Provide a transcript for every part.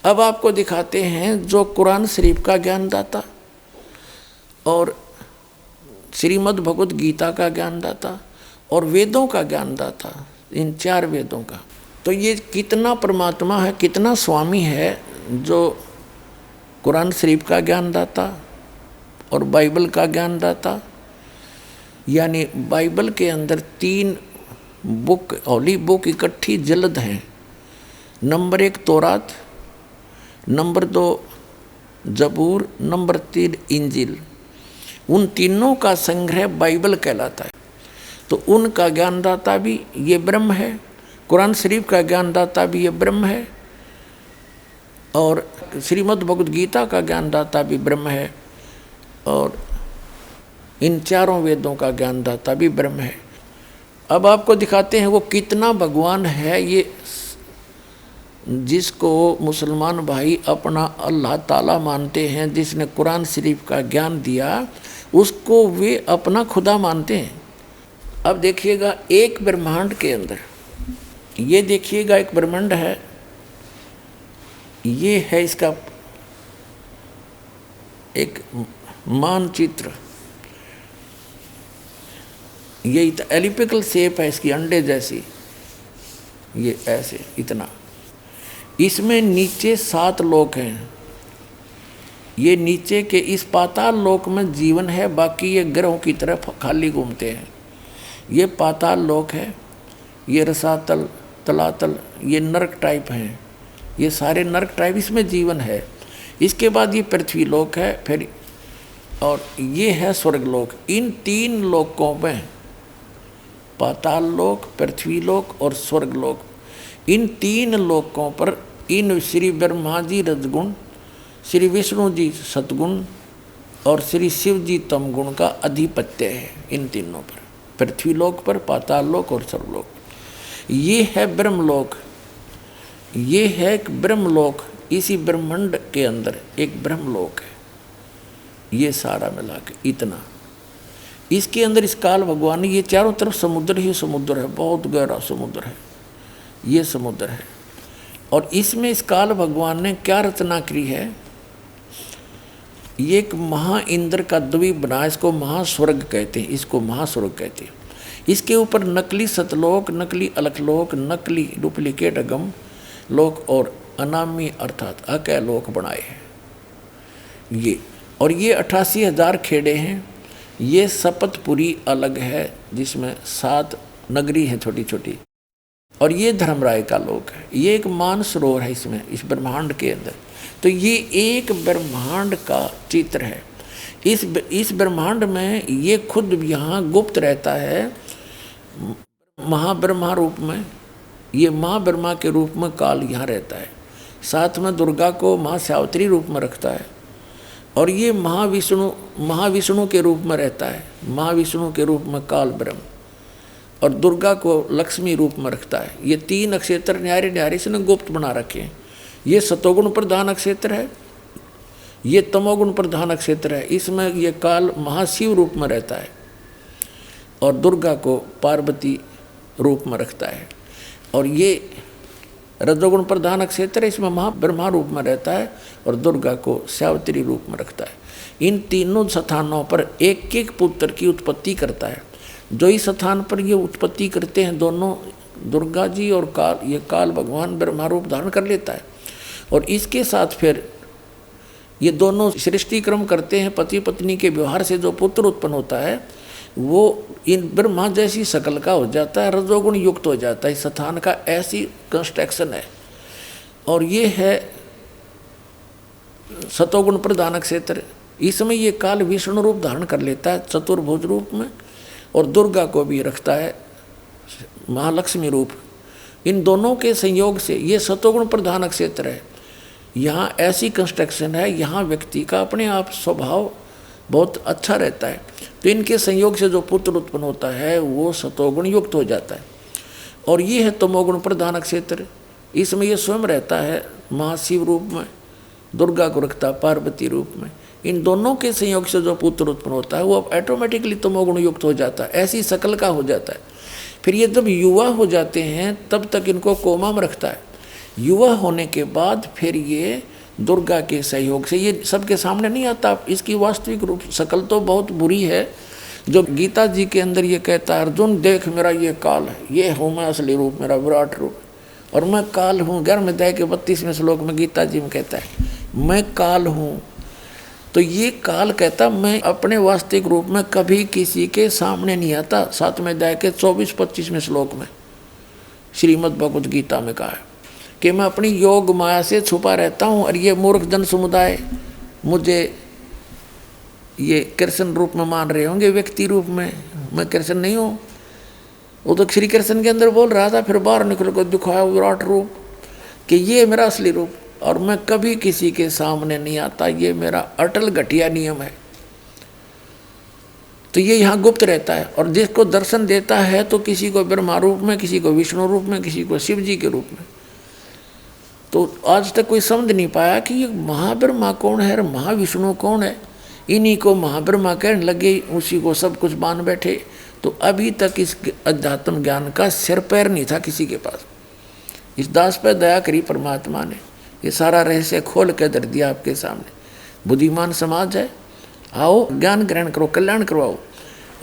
अब आपको दिखाते हैं जो कुरान शरीफ का ज्ञानदाता और श्रीमद् भगवत गीता का ज्ञानदाता और वेदों का ज्ञानदाता, इन 4 वेदों का। तो ये कितना परमात्मा है, कितना स्वामी है जो कुरान शरीफ का ज्ञानदाता और बाइबल का ज्ञानदाता। यानी बाइबल के अंदर 3 बुक, होली बुक इकट्ठी जल्द हैं। नंबर 1 तौरात, नंबर 2 जबूर, नंबर 3 इंजिल। उन तीनों का संग्रह बाइबल कहलाता है। तो उनका ज्ञानदाता भी ये ब्रह्म है, कुरान शरीफ का ज्ञानदाता भी ये ब्रह्म है, और श्रीमद् भगवद गीता का ज्ञानदाता भी ब्रह्म है, और इन 4 वेदों का ज्ञानदाता भी ब्रह्म है। अब आपको दिखाते हैं वो कितना भगवान है। ये जिसको मुसलमान भाई अपना अल्लाह ताला मानते हैं, जिसने कुरान शरीफ का ज्ञान दिया, उसको वे अपना खुदा मानते हैं। अब देखिएगा एक ब्रह्मांड के अंदर, ये देखिएगा एक ब्रह्मांड है, ये है इसका एक मानचित्र। ये एलिपिकल शेप है इसकी, अंडे जैसी, ये ऐसे इतना। इसमें नीचे 7 लोक हैं। ये नीचे के इस पाताल लोक में जीवन है, बाकी ये ग्रहों की तरफ खाली घूमते हैं। ये पाताल लोक है, ये रसातल, तलातल, ये नरक टाइप हैं, ये सारे नरक टाइप, इसमें जीवन है। इसके बाद ये पृथ्वी लोक है, फिर और ये है स्वर्ग लोक। इन 3 लोकों में, पाताल लोक, पृथ्वी लोक और स्वर्ग लोक, इन 3 लोकों पर इन श्री ब्रह्मा जी रजगुण, श्री विष्णु जी सतगुण और श्री शिव जी तमगुण का अधिपत्य है। इन तीनों पर, पृथ्वी लोक पर, पाताल लोक और स्वर्गलोक। ये है ब्रह्मलोक, ये है एक ब्रह्मलोक। इसी ब्रह्मांड के अंदर एक ब्रह्मलोक है। ये सारा मिला के इतना, इसके अंदर इस काल भगवान ने, ये चारों तरफ समुद्र ही समुद्र है, बहुत गहरा समुद्र है, ये समुद्र है। और इसमें इस काल भगवान ने क्या रचना की है, ये एक महा इंद्र का द्वीप बना, इसको महास्वर्ग कहते हैं, इसको महास्वर्ग कहते हैं। इसके ऊपर नकली सतलोक, नकली अलखलोक, नकली डुप्लीकेट अगम लोक और अनामी अर्थात अकय लोक बनाए हैं ये। और ये 88,000 खेड़े हैं। ये सपतपुरी अलग है, जिसमें 7 नगरी है छोटी छोटी, और ये धर्मराय का लोक है। ये एक मानसरोवर है इसमें, इस ब्रह्मांड के अंदर। तो ये एक ब्रह्मांड का चित्र है। इस ब्रह्मांड में ये खुद यहाँ गुप्त रहता है महाब्रह्मा रूप में। ये माँ ब्रह्मा के रूप में काल यहाँ रहता है, साथ में दुर्गा को माँ सावित्री रूप में रखता है, और ये महाविष्णु के रूप में रहता है, महाविष्णु के रूप में काल ब्रह्म, और दुर्गा को लक्ष्मी रूप में रखता है। ये 3 नक्षत्र न्यारे न्यारे इसने गुप्त बना रखे हैं। ये सतोगुण प्रधान नक्षत्र है, ये तमोगुण प्रधान नक्षत्र है। इसमें ये काल महाशिव रूप में रहता है, और दुर्गा को पार्वती रूप में रखता है। और ये रजोगुण प्रधान नक्षत्र है, इसमें महाब्रह्मा रूप में रहता है, और दुर्गा को सावित्री रूप में रखता है। इन तीनों स्थानों पर एक एक पुत्र की उत्पत्ति करता है। जो इस स्थान पर ये उत्पत्ति करते हैं, दोनों दुर्गा जी और काल, ये काल भगवान ब्रह्मा रूप धारण कर लेता है। और इसके साथ फिर ये दोनों सृष्टि क्रम करते हैं। पति पत्नी के व्यवहार से जो पुत्र उत्पन्न होता है, वो इन ब्रह्मा जैसी शकल का हो जाता है, रजोगुण युक्त हो जाता है। इस स्थान का ऐसी कंस्ट्रक्शन है। और ये है सतोगुण प्रधान क्षेत्र। इसमें ये काल विष्णु रूप धारण कर लेता है चतुर्भुज रूप में, और दुर्गा को भी रखता है महालक्ष्मी रूप। इन दोनों के संयोग से ये सतोगुण प्रधान क्षेत्र है। यहाँ ऐसी कंस्ट्रक्शन है, यहाँ व्यक्ति का अपने आप स्वभाव बहुत अच्छा रहता है। तो इनके संयोग से जो पुत्र उत्पन्न होता है वो सतोगुण युक्त हो जाता है। और ये है तमोगुण प्रधान क्षेत्र। इसमें ये स्वयं रहता है महाशिव रूप में, दुर्गा को रखता है पार्वती रूप में। इन दोनों के संयोग से जो पुत्र उत्पन्न होता है वो अब ऑटोमेटिकली तमोगुण युक्त हो जाता है, ऐसी शकल का हो जाता है। फिर ये जब युवा हो जाते हैं तब तक इनको कोमा में रखता है। युवा होने के बाद फिर ये दुर्गा के सहयोग से, ये सबके सामने नहीं आता, इसकी वास्तविक रूप शकल तो बहुत बुरी है। जो गीता जी के अंदर ये कहता है, अर्जुन देख मेरा ये काल है, ये हूँ मैं असली रूप, मेरा विराट रूप, और मैं काल हूँ। 11वें अध्याय के 32वें श्लोक में गीता जी में कहता है मैं काल हूँ। तो ये काल कहता मैं अपने वास्तविक रूप में कभी किसी के सामने नहीं आता। 7वें अध्याय के 24-25वें श्लोक में श्रीमद् भगवद गीता में कहा है कि मैं अपनी योग माया से छुपा रहता हूँ, और ये मूर्ख जन समुदाय मुझे ये कृष्ण रूप में मान रहे होंगे, व्यक्ति रूप में। मैं कृष्ण नहीं हूँ। वो तो श्री कृष्ण के अंदर बोल रहा था, फिर बाहर निकल कर दिखाया विराट रूप कि ये मेरा असली रूप, और मैं कभी किसी के सामने नहीं आता, ये मेरा अटल घटिया नियम है। तो ये यहाँ गुप्त रहता है, और जिसको दर्शन देता है तो किसी को ब्रह्मा रूप में, किसी को विष्णु रूप में, किसी को शिव जी के रूप में। तो आज तक कोई समझ नहीं पाया कि ये महाब्रह्मा कौन है और महाविष्णु कौन है। इन्हीं को महाब्रह्मा कहने लगे, उसी को सब कुछ मान बैठे। तो अभी तक इस अध्यात्म ज्ञान का सिर पैर नहीं था किसी के पास। इस दास पर दया करी परमात्मा ने, ये सारा रहस्य खोल के धर दिया आपके सामने। बुद्धिमान समाज है, आओ ज्ञान ग्रहण करो, कल्याण करवाओ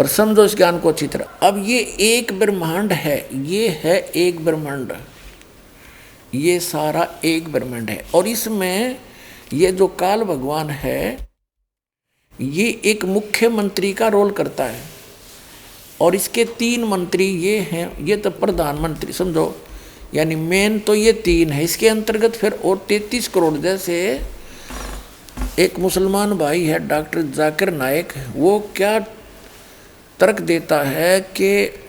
और समझो इस ज्ञान को अच्छी तरह। अब ये एक ब्रह्मांड है, ये है एक ब्रह्मांड, ये सारा एक ब्रह्मांड है। और इसमें ये जो काल भगवान है, ये एक मुख्यमंत्री का रोल करता है, और इसके 3 मंत्री ये हैं। ये तो प्रधानमंत्री समझो, यानी मेन तो ये 3 है। इसके अंतर्गत फिर और 33 करोड़, जैसे एक मुसलमान भाई है डॉक्टर जाकिर नायक, वो क्या तर्क देता है कि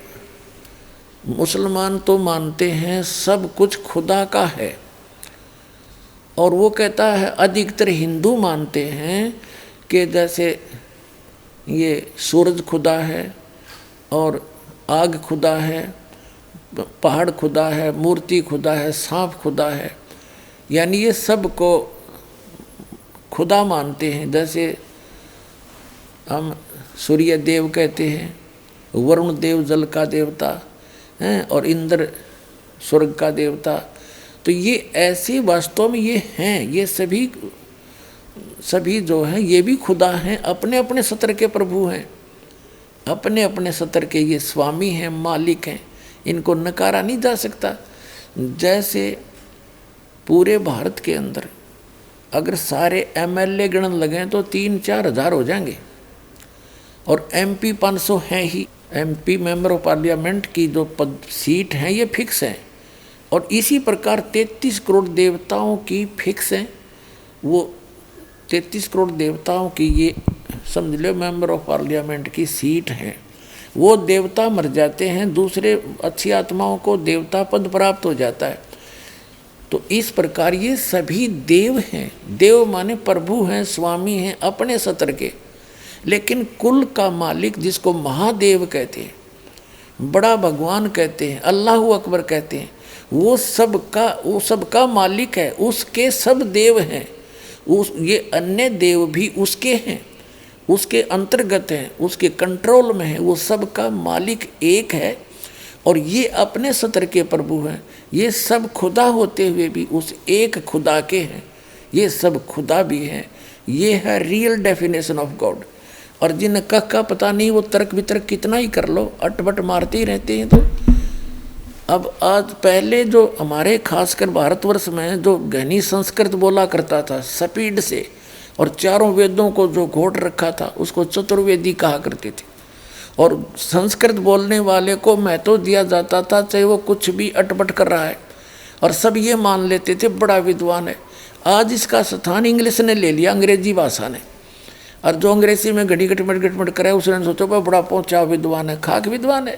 मुसलमान तो मानते हैं सब कुछ खुदा का है, और वो कहता है अधिकतर हिंदू मानते हैं कि जैसे ये सूरज खुदा है और आग खुदा है, पहाड़ खुदा है, मूर्ति खुदा है, सांप खुदा है, यानी ये सब को खुदा मानते हैं। जैसे हम सूर्य देव कहते हैं, वरुण देव जल का देवता हैं, और इंद्र स्वर्ग का देवता। तो ये ऐसे वास्तव में ये हैं, ये सभी जो हैं ये भी खुदा हैं, अपने अपने सत्र के प्रभु हैं, अपने अपने सत्र के ये स्वामी हैं, मालिक हैं। इनको नकारा नहीं जा सकता। जैसे पूरे भारत के अंदर अगर सारे एमएलए गणन लगें तो 3-4 हज़ार हो जाएंगे, और एमपी 500 हैं ही। एमपी मेंबर ऑफ पार्लियामेंट की जो पद सीट हैं ये फिक्स हैं, और इसी प्रकार 33 करोड़ देवताओं की फिक्स हैं। वो 33 करोड़ देवताओं की ये समझ लो मेंबर ऑफ पार्लियामेंट की सीट हैं। वो देवता मर जाते हैं, दूसरे अच्छी आत्माओं को देवता पद प्राप्त हो जाता है। तो इस प्रकार ये सभी देव हैं। देव माने प्रभु हैं, स्वामी हैं अपने सत्र के। लेकिन कुल का मालिक जिसको महादेव कहते हैं, बड़ा भगवान कहते हैं, अल्लाह अकबर कहते हैं, वो सबका मालिक है, उसके सब देव हैं। ये अन्य देव भी उसके हैं, उसके अंतर्गत हैं, उसके कंट्रोल में है। वो सबका मालिक एक है, और ये अपने सत्र के प्रभु हैं। ये सब खुदा होते हुए भी उस एक खुदा के हैं। ये सब खुदा भी हैं। ये है रियल डेफिनेशन ऑफ गॉड। और जिन का पता नहीं, वो तर्क वितर्क कितना ही कर लो, अटपट मारते ही रहते हैं। तो अब आज पहले जो हमारे खासकर भारतवर्ष में जो गहनी संस्कृत बोला करता था स्पीड से, और चारों वेदों को जो घोट रखा था उसको चतुर्वेदी कहा करते थे, और संस्कृत बोलने वाले को महत्व दिया जाता था, चाहे वो कुछ भी अटपट कर रहा है, और सब ये मान लेते थे बड़ा विद्वान है। आज इसका स्थान इंग्लिश ने ले लिया, अंग्रेजी भाषा ने, और जो अंग्रेजी में घड़ी गटमट करे उसने सोचो भाई बड़ा पहुँचा विद्वान है, खाक विद्वान है।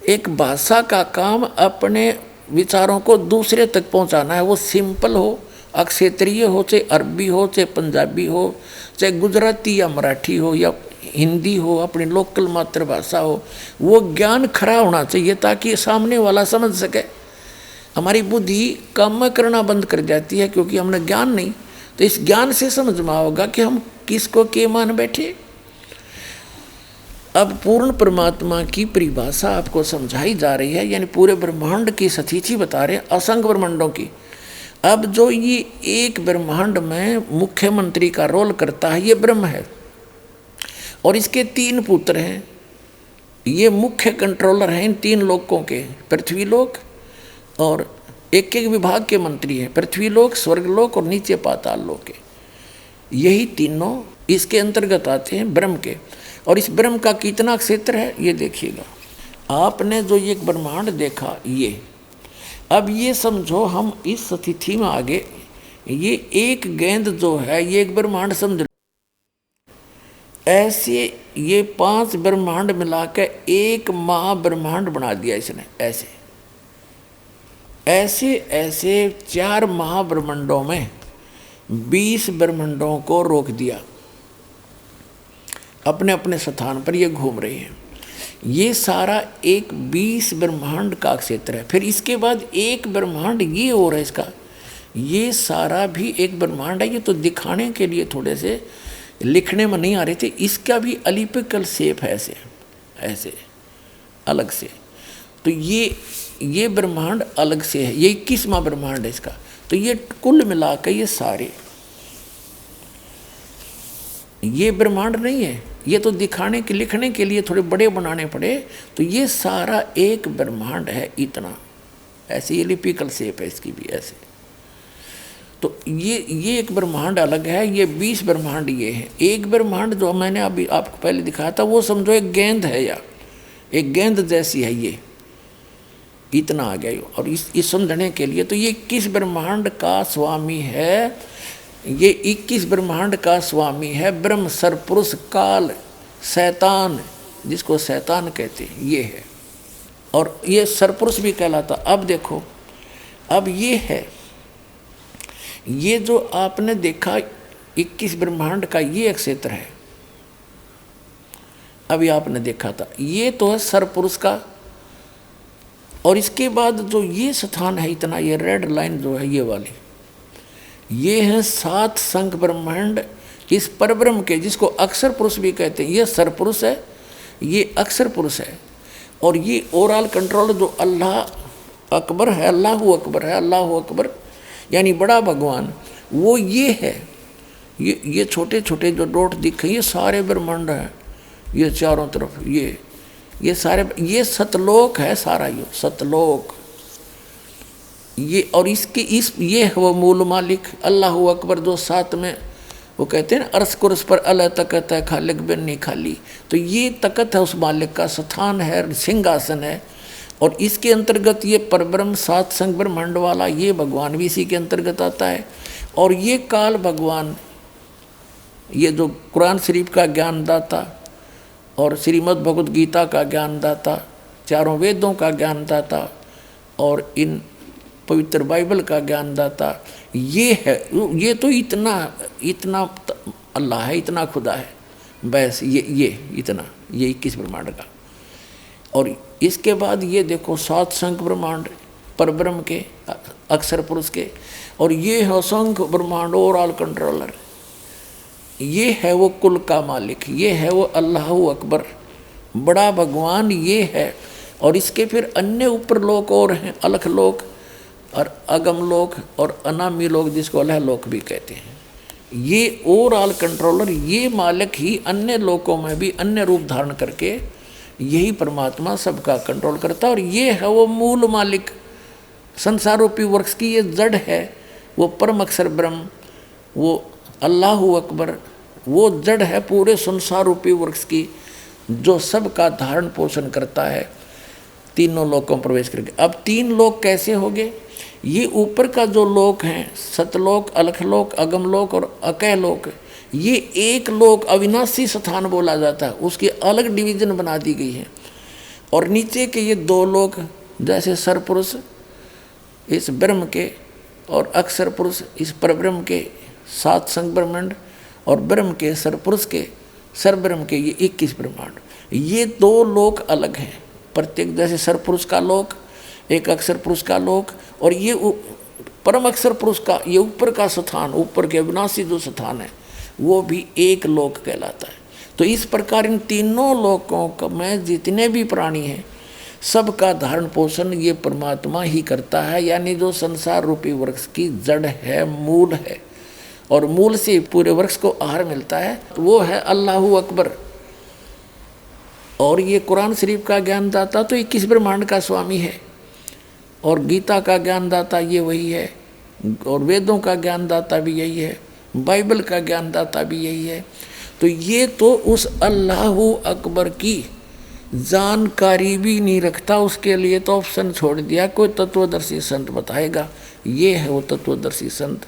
एक भाषा का काम अपने विचारों को दूसरे तक पहुँचाना है, वो सिंपल हो, अक्षेत्रीय हो, चाहे अरबी हो, चाहे पंजाबी हो, चाहे गुजराती या मराठी हो या हिंदी हो, अपनी लोकल मातृभाषा हो। वो ज्ञान खरा होना चाहिए ताकि सामने वाला समझ सके। हमारी बुद्धि काम करना बंद कर जाती है क्योंकि हमने ज्ञान नहीं। तो इस ज्ञान से समझ में होगा कि हम किसको के मान बैठे। अब पूर्ण परमात्मा की परिभाषा आपको समझाई जा रही है, यानी पूरे ब्रह्मांड की सतीथि बता रहे हैं, असंख्य ब्रह्मांडों की। अब जो ये एक ब्रह्मांड में मुख्यमंत्री का रोल करता है ये ब्रह्म है, और इसके 3 पुत्र हैं। ये मुख्य कंट्रोलर हैं इन 3 लोकों के, पृथ्वी लोक, और एक एक विभाग के मंत्री हैं, पृथ्वी लोक, स्वर्गलोक और नीचे पाताल लोक के। यही तीनों इसके अंतर्गत आते हैं ब्रह्म के। और इस ब्रह्म का कितना क्षेत्र है ये देखिएगा। आपने जो ये ब्रह्मांड देखा, ये अब ये समझो हम इस स्थिति में आगे, ये एक गेंद जो है ये एक ब्रह्मांड समझ, ऐसे ये 5 ब्रह्मांड मिलाकर एक महाब्रह्मांड बना दिया इसने। ऐसे ऐसे ऐसे 4 महाब्रह्मांडों में 20 ब्रह्मांडों को रोक दिया, अपने अपने स्थान पर ये घूम रहे हैं। ये सारा एक 20 ब्रह्मांड का क्षेत्र है। फिर इसके बाद एक ब्रह्मांड ये हो रहा है इसका, ये सारा भी एक ब्रह्मांड है। ये तो दिखाने के लिए थोड़े से लिखने में नहीं आ रहे थे। इसका भी एलिप्टिकल शेप है, ऐसे ऐसे अलग से। तो ये ब्रह्मांड अलग से है, ये 21वां ब्रह्मांड है इसका। तो ये कुल मिलाकर ये सारे ये ब्रह्मांड नहीं है, ये तो दिखाने के लिखने के लिए थोड़े बड़े बनाने पड़े। तो ये सारा एक ब्रह्मांड है इतना, ऐसे एलिप्टिकल शेप है इसकी भी ऐसे। तो ये एक ब्रह्मांड अलग है, ये 20 ब्रह्मांड ये है। एक ब्रह्मांड जो मैंने अभी आपको पहले दिखाया था वो समझो एक गेंद है, या एक गेंद जैसी है, ये इतना आ गया। और इस समझने के लिए तो ये 21 ब्रह्मांड का स्वामी है, ये 21 ब्रह्मांड का स्वामी है ब्रह्म, सरपुरुष, काल, शैतान, जिसको शैतान कहते हैं, ये है। और ये सरपुरुष भी कहलाता। अब देखो, अब ये है, ये जो आपने देखा 21 ब्रह्मांड का ये एक क्षेत्र है, अभी आपने देखा था, ये तो है सरपुरुष का। और इसके बाद जो ये स्थान है इतना, ये रेड लाइन जो है ये वाली, ये है 7 संख ब्रह्मांड इस परब्रह्म के, जिसको अक्षर पुरुष भी कहते हैं। ये सरपुरुष है, ये अक्षर पुरुष है। और ये ओवरऑल कंट्रोल जो अल्लाह अकबर है, अल्लाहु अकबर है, अल्लाहु अकबर यानी बड़ा भगवान, वो ये है। ये छोटे छोटे जो डॉट दिखे ये सारे ब्रह्मांड हैं, ये चारों तरफ ये सारे, ये सतलोक है सारा, ये सतलोक ये। और इसके ये है वो मूल मालिक अल्लाहु अकबर, जो 7 में वो कहते हैं अर्श कुर्स पर अल्लाह तकत है, खालिक बिन नहीं खाली। तो ये तकत है उस मालिक का, स्थान है, सिंहासन है। और इसके अंतर्गत ये परब्रह्म 7 संग ब्रह्मांड वाला ये भगवान भी इसी के अंतर्गत आता है। और ये काल भगवान, ये जो कुरान शरीफ का ज्ञानदाता और श्रीमद् भगवद गीता का ज्ञानदाता, चारों वेदों का ज्ञानदाता और इन पवित्र बाइबल का ज्ञानदाता, ये है। ये तो इतना अल्लाह है, इतना खुदा है, बस ये इतना, ये 21 ब्रह्मांड का। और इसके बाद ये देखो 7 संख ब्रह्मांड परब्रह्म के, अक्षर पुरुष के। और ये है असंख्य ब्रह्मांड ओवरऑल कंट्रोलर, ये है वो कुल का मालिक, ये है वो अल्लाहु अकबर, बड़ा भगवान ये है। और इसके फिर अन्य ऊपर लोक और हैं, अलख लोक और अगम लोक और अनामी लोक, जिसको अलह लोक भी कहते हैं। ये ओवरऑल कंट्रोलर, ये मालिक ही अन्य लोकों में भी अन्य रूप धारण करके यही परमात्मा सबका कंट्रोल करता है। और ये है वो मूल मालिक, संसार रूपी वृक्ष की ये जड़ है, वो परम अक्षर ब्रह्म, वो अल्लाहु अकबर, वो जड़ है पूरे संसार रूपी वृक्ष की, जो सबका धारण पोषण करता है तीनों लोकों में प्रवेश करके। अब 3 लोक कैसे हो गए? ये ऊपर का जो लोक हैं, सतलोक, अलखलोक, अगमलोक और अकैलोक, ये एक लोक अविनाशी स्थान बोला जाता है, उसकी अलग डिवीजन बना दी गई है। और नीचे के ये 2 लोक, जैसे सरपुरुष इस ब्रह्म के और अक्षर पुरुष इस परब्रह्म के 7 संग ब्रह्मांड, और ब्रह्म के सरपुरुष के सरब्रह्म के ये 21 ब्रह्मांड, ये 2 लोक अलग हैं प्रत्येक। जैसे सरपुरुष का लोक, एक अक्षर पुरुष का लोक, और ये परम अक्षर पुरुष का ये ऊपर का स्थान, ऊपर के अविनाशी जो स्थान है, वो भी एक लोक कहलाता है। तो इस प्रकार इन तीनों लोकों में जितने भी प्राणी हैं, सबका धारण पोषण ये परमात्मा ही करता है, यानी जो संसार रूपी वृक्ष की जड़ है, मूल है, और मूल से पूरे वृक्ष को आहार मिलता है, तो वो है अल्लाहू अकबर। और ये कुरान शरीफ का ज्ञानदाता तो 21 ब्रह्मांड का स्वामी है, और गीता का ज्ञानदाता ये वही है, और वेदों का ज्ञानदाता भी यही है, बाइबल का ज्ञानदाता भी यही है। तो ये तो उस अल्लाहू अकबर की जानकारी भी नहीं रखता, उसके लिए तो ऑप्शन छोड़ दिया, कोई तत्वदर्शी संत बताएगा। ये है वो तत्वदर्शी संत,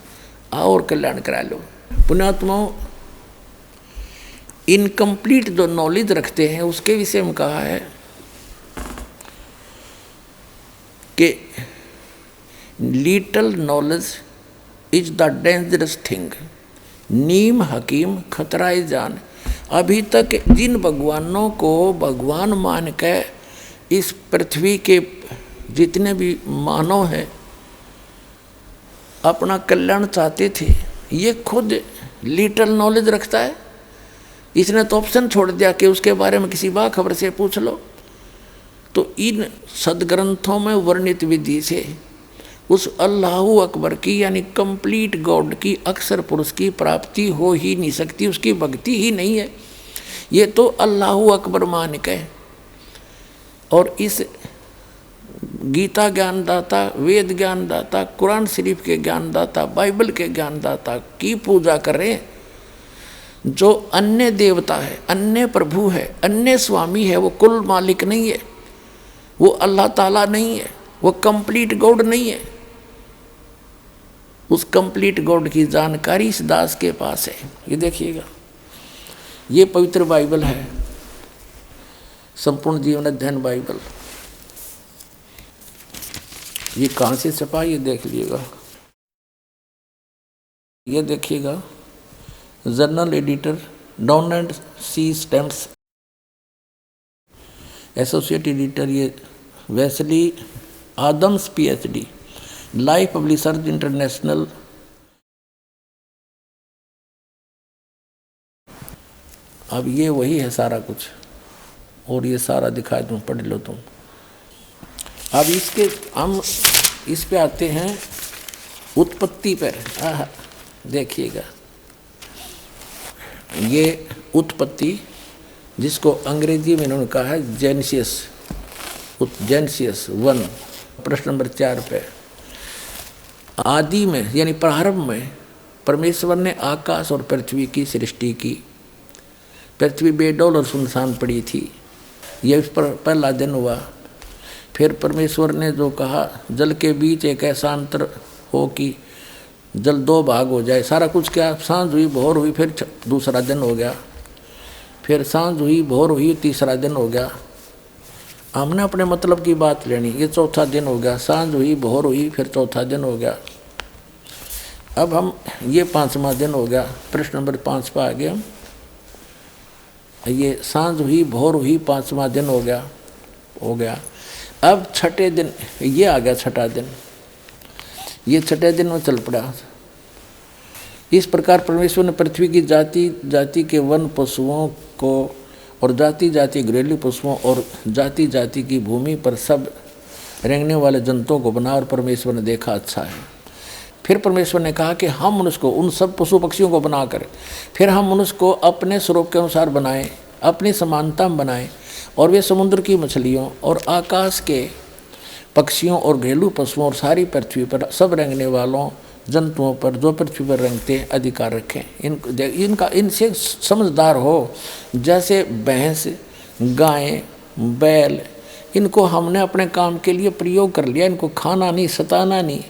आओ और कल्याण करा लो। पुण्यात्माओं, इनकम्प्लीट जो नॉलेज रखते हैं उसके विषय में कहा है कि little knowledge is the dangerous thing, नीम हकीम खतराए जान। अभी तक जिन भगवानों को भगवान मान के इस पृथ्वी के जितने भी मानव हैं अपना कल्याण चाहते थे, ये खुद लिटल नॉलेज रखता है। इसने तो ऑप्शन छोड़ दिया कि उसके बारे में किसी बाखबर से पूछ लो। तो इन सदग्रंथों में वर्णित विधि से उस अल्लाहू अकबर की यानी कंप्लीट गॉड की अक्षर पुरुष की प्राप्ति हो ही नहीं सकती, उसकी भक्ति ही नहीं है। ये तो अल्लाहू अकबर मान के और इस गीता ज्ञानदाता, वेद ज्ञानदाता, कुरान शरीफ के ज्ञानदाता, बाइबल के ज्ञानदाता की पूजा कर रहे हैं। जो अन्य देवता है, अन्य प्रभु है, अन्य स्वामी है, वो कुल मालिक नहीं है, वो अल्लाह ताला नहीं है, वो कंप्लीट गॉड नहीं है। उस कंप्लीट गॉड की जानकारी इस दास के पास है। ये देखिएगा, ये पवित्र बाइबल है, संपूर्ण जीवन अध्ययन बाइबल। ये कहाँ से छपा ये देख लीजिएगा। ये देखिएगा, journal editor Donald C Stamps, associate editor ये Wesley Adams PhD, life publishers international. अब ये वही है सारा कुछ, और ये सारा दिखा दूँ, पढ़ लो तुम। अब इसके हम इस पे आते हैं उत्पत्ति पर। देखिएगा, ये उत्पत्ति जिसको अंग्रेजी में इन्होंने कहा है जेनेसिस, जेनेसिस 1, प्रश्न नंबर 4 पे। आदि में यानी प्रारंभ में परमेश्वर ने आकाश और पृथ्वी की सृष्टि की। पृथ्वी बेडौल और सुनसान पड़ी थी, यह इस पर पहला दिन हुआ। फिर परमेश्वर ने जो कहा, जल के बीच एक ऐसा अंतर हो कि जल 2 भाग हो जाए। सारा कुछ क्या, सांझ हुई, भोर हुई, फिर दूसरा दिन हो गया। फिर सांझ हुई, भोर हुई, तीसरा दिन हो गया। हमने अपने मतलब की बात लेनी, ये चौथा दिन हो गया। सांझ हुई, भोर हुई, फिर चौथा दिन हो गया। अब हम ये 5वां दिन हो गया। प्रश्न नंबर 5 पर आ गए हम। ये सांझ हुई, भोर हुई, 5वां दिन हो गया। अब छठे दिन ये आ गया, छठा दिन। ये छठे दिन में चल पड़ा। इस प्रकार परमेश्वर ने पृथ्वी की जाति जाति के वन पशुओं को और जाति जाति घरेलू पशुओं और जाति जाति की भूमि पर सब रेंगने वाले जंतुओं को बना, और परमेश्वर ने देखा अच्छा है। फिर परमेश्वर ने कहा कि हम मनुष्य को, उन सब पशु पक्षियों को बनाकर, फिर हम मनुष्य को अपने स्वरूप के अनुसार बनाएं, अपनी समानता में बनाएं, और वे समुद्र की मछलियों और आकाश के पक्षियों और घरेलू पशुओं और सारी पृथ्वी पर सब रेंगने वालों जंतुओं पर जो पृथ्वी पर रेंगते अधिकार रखें। इनका इनसे समझदार हो। जैसे भैंस, गाय, बैल, इनको हमने अपने काम के लिए प्रयोग कर लिया, इनको खाना नहीं, सताना नहीं।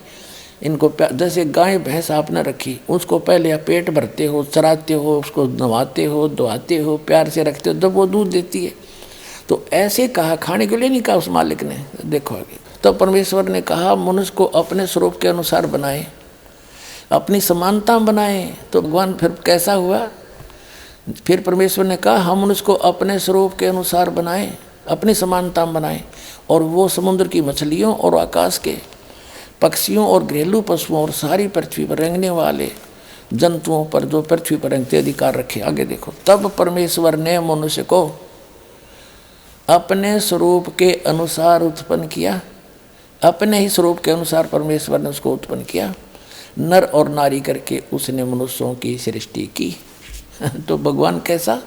इनको जैसे गाय भैंस आपने रखी, उसको पहले आप पेट भरते हो, चराते हो, उसको नहवाते हो, धोआते हो, प्यार से रखते हो, जब वो दूध देती है। तो ऐसे कहा, खाने के लिए नहीं कहा उस मालिक ने। देखो आगे, तब परमेश्वर ने कहा मनुष्य को अपने स्वरूप के अनुसार बनाए, अपनी समानता बनाए। तो भगवान फिर कैसा हुआ? फिर परमेश्वर ने कहा हम मनुष्य को अपने स्वरूप के अनुसार बनाए, अपनी समानता बनाए, और वो समुद्र की मछलियों और आकाश के पक्षियों और घरेलू पशुओं और सारी पृथ्वी पर रेंगने वाले जंतुओं पर जो पृथ्वी पर रेंगते अधिकार रखे। आगे देखो, तब परमेश्वर ने मनुष्य को अपने स्वरूप के अनुसार उत्पन्न किया, अपने ही स्वरूप के अनुसार परमेश्वर ने उसको उत्पन्न किया, नर और नारी करके उसने मनुष्यों की सृष्टि की। तो भगवान कैसा?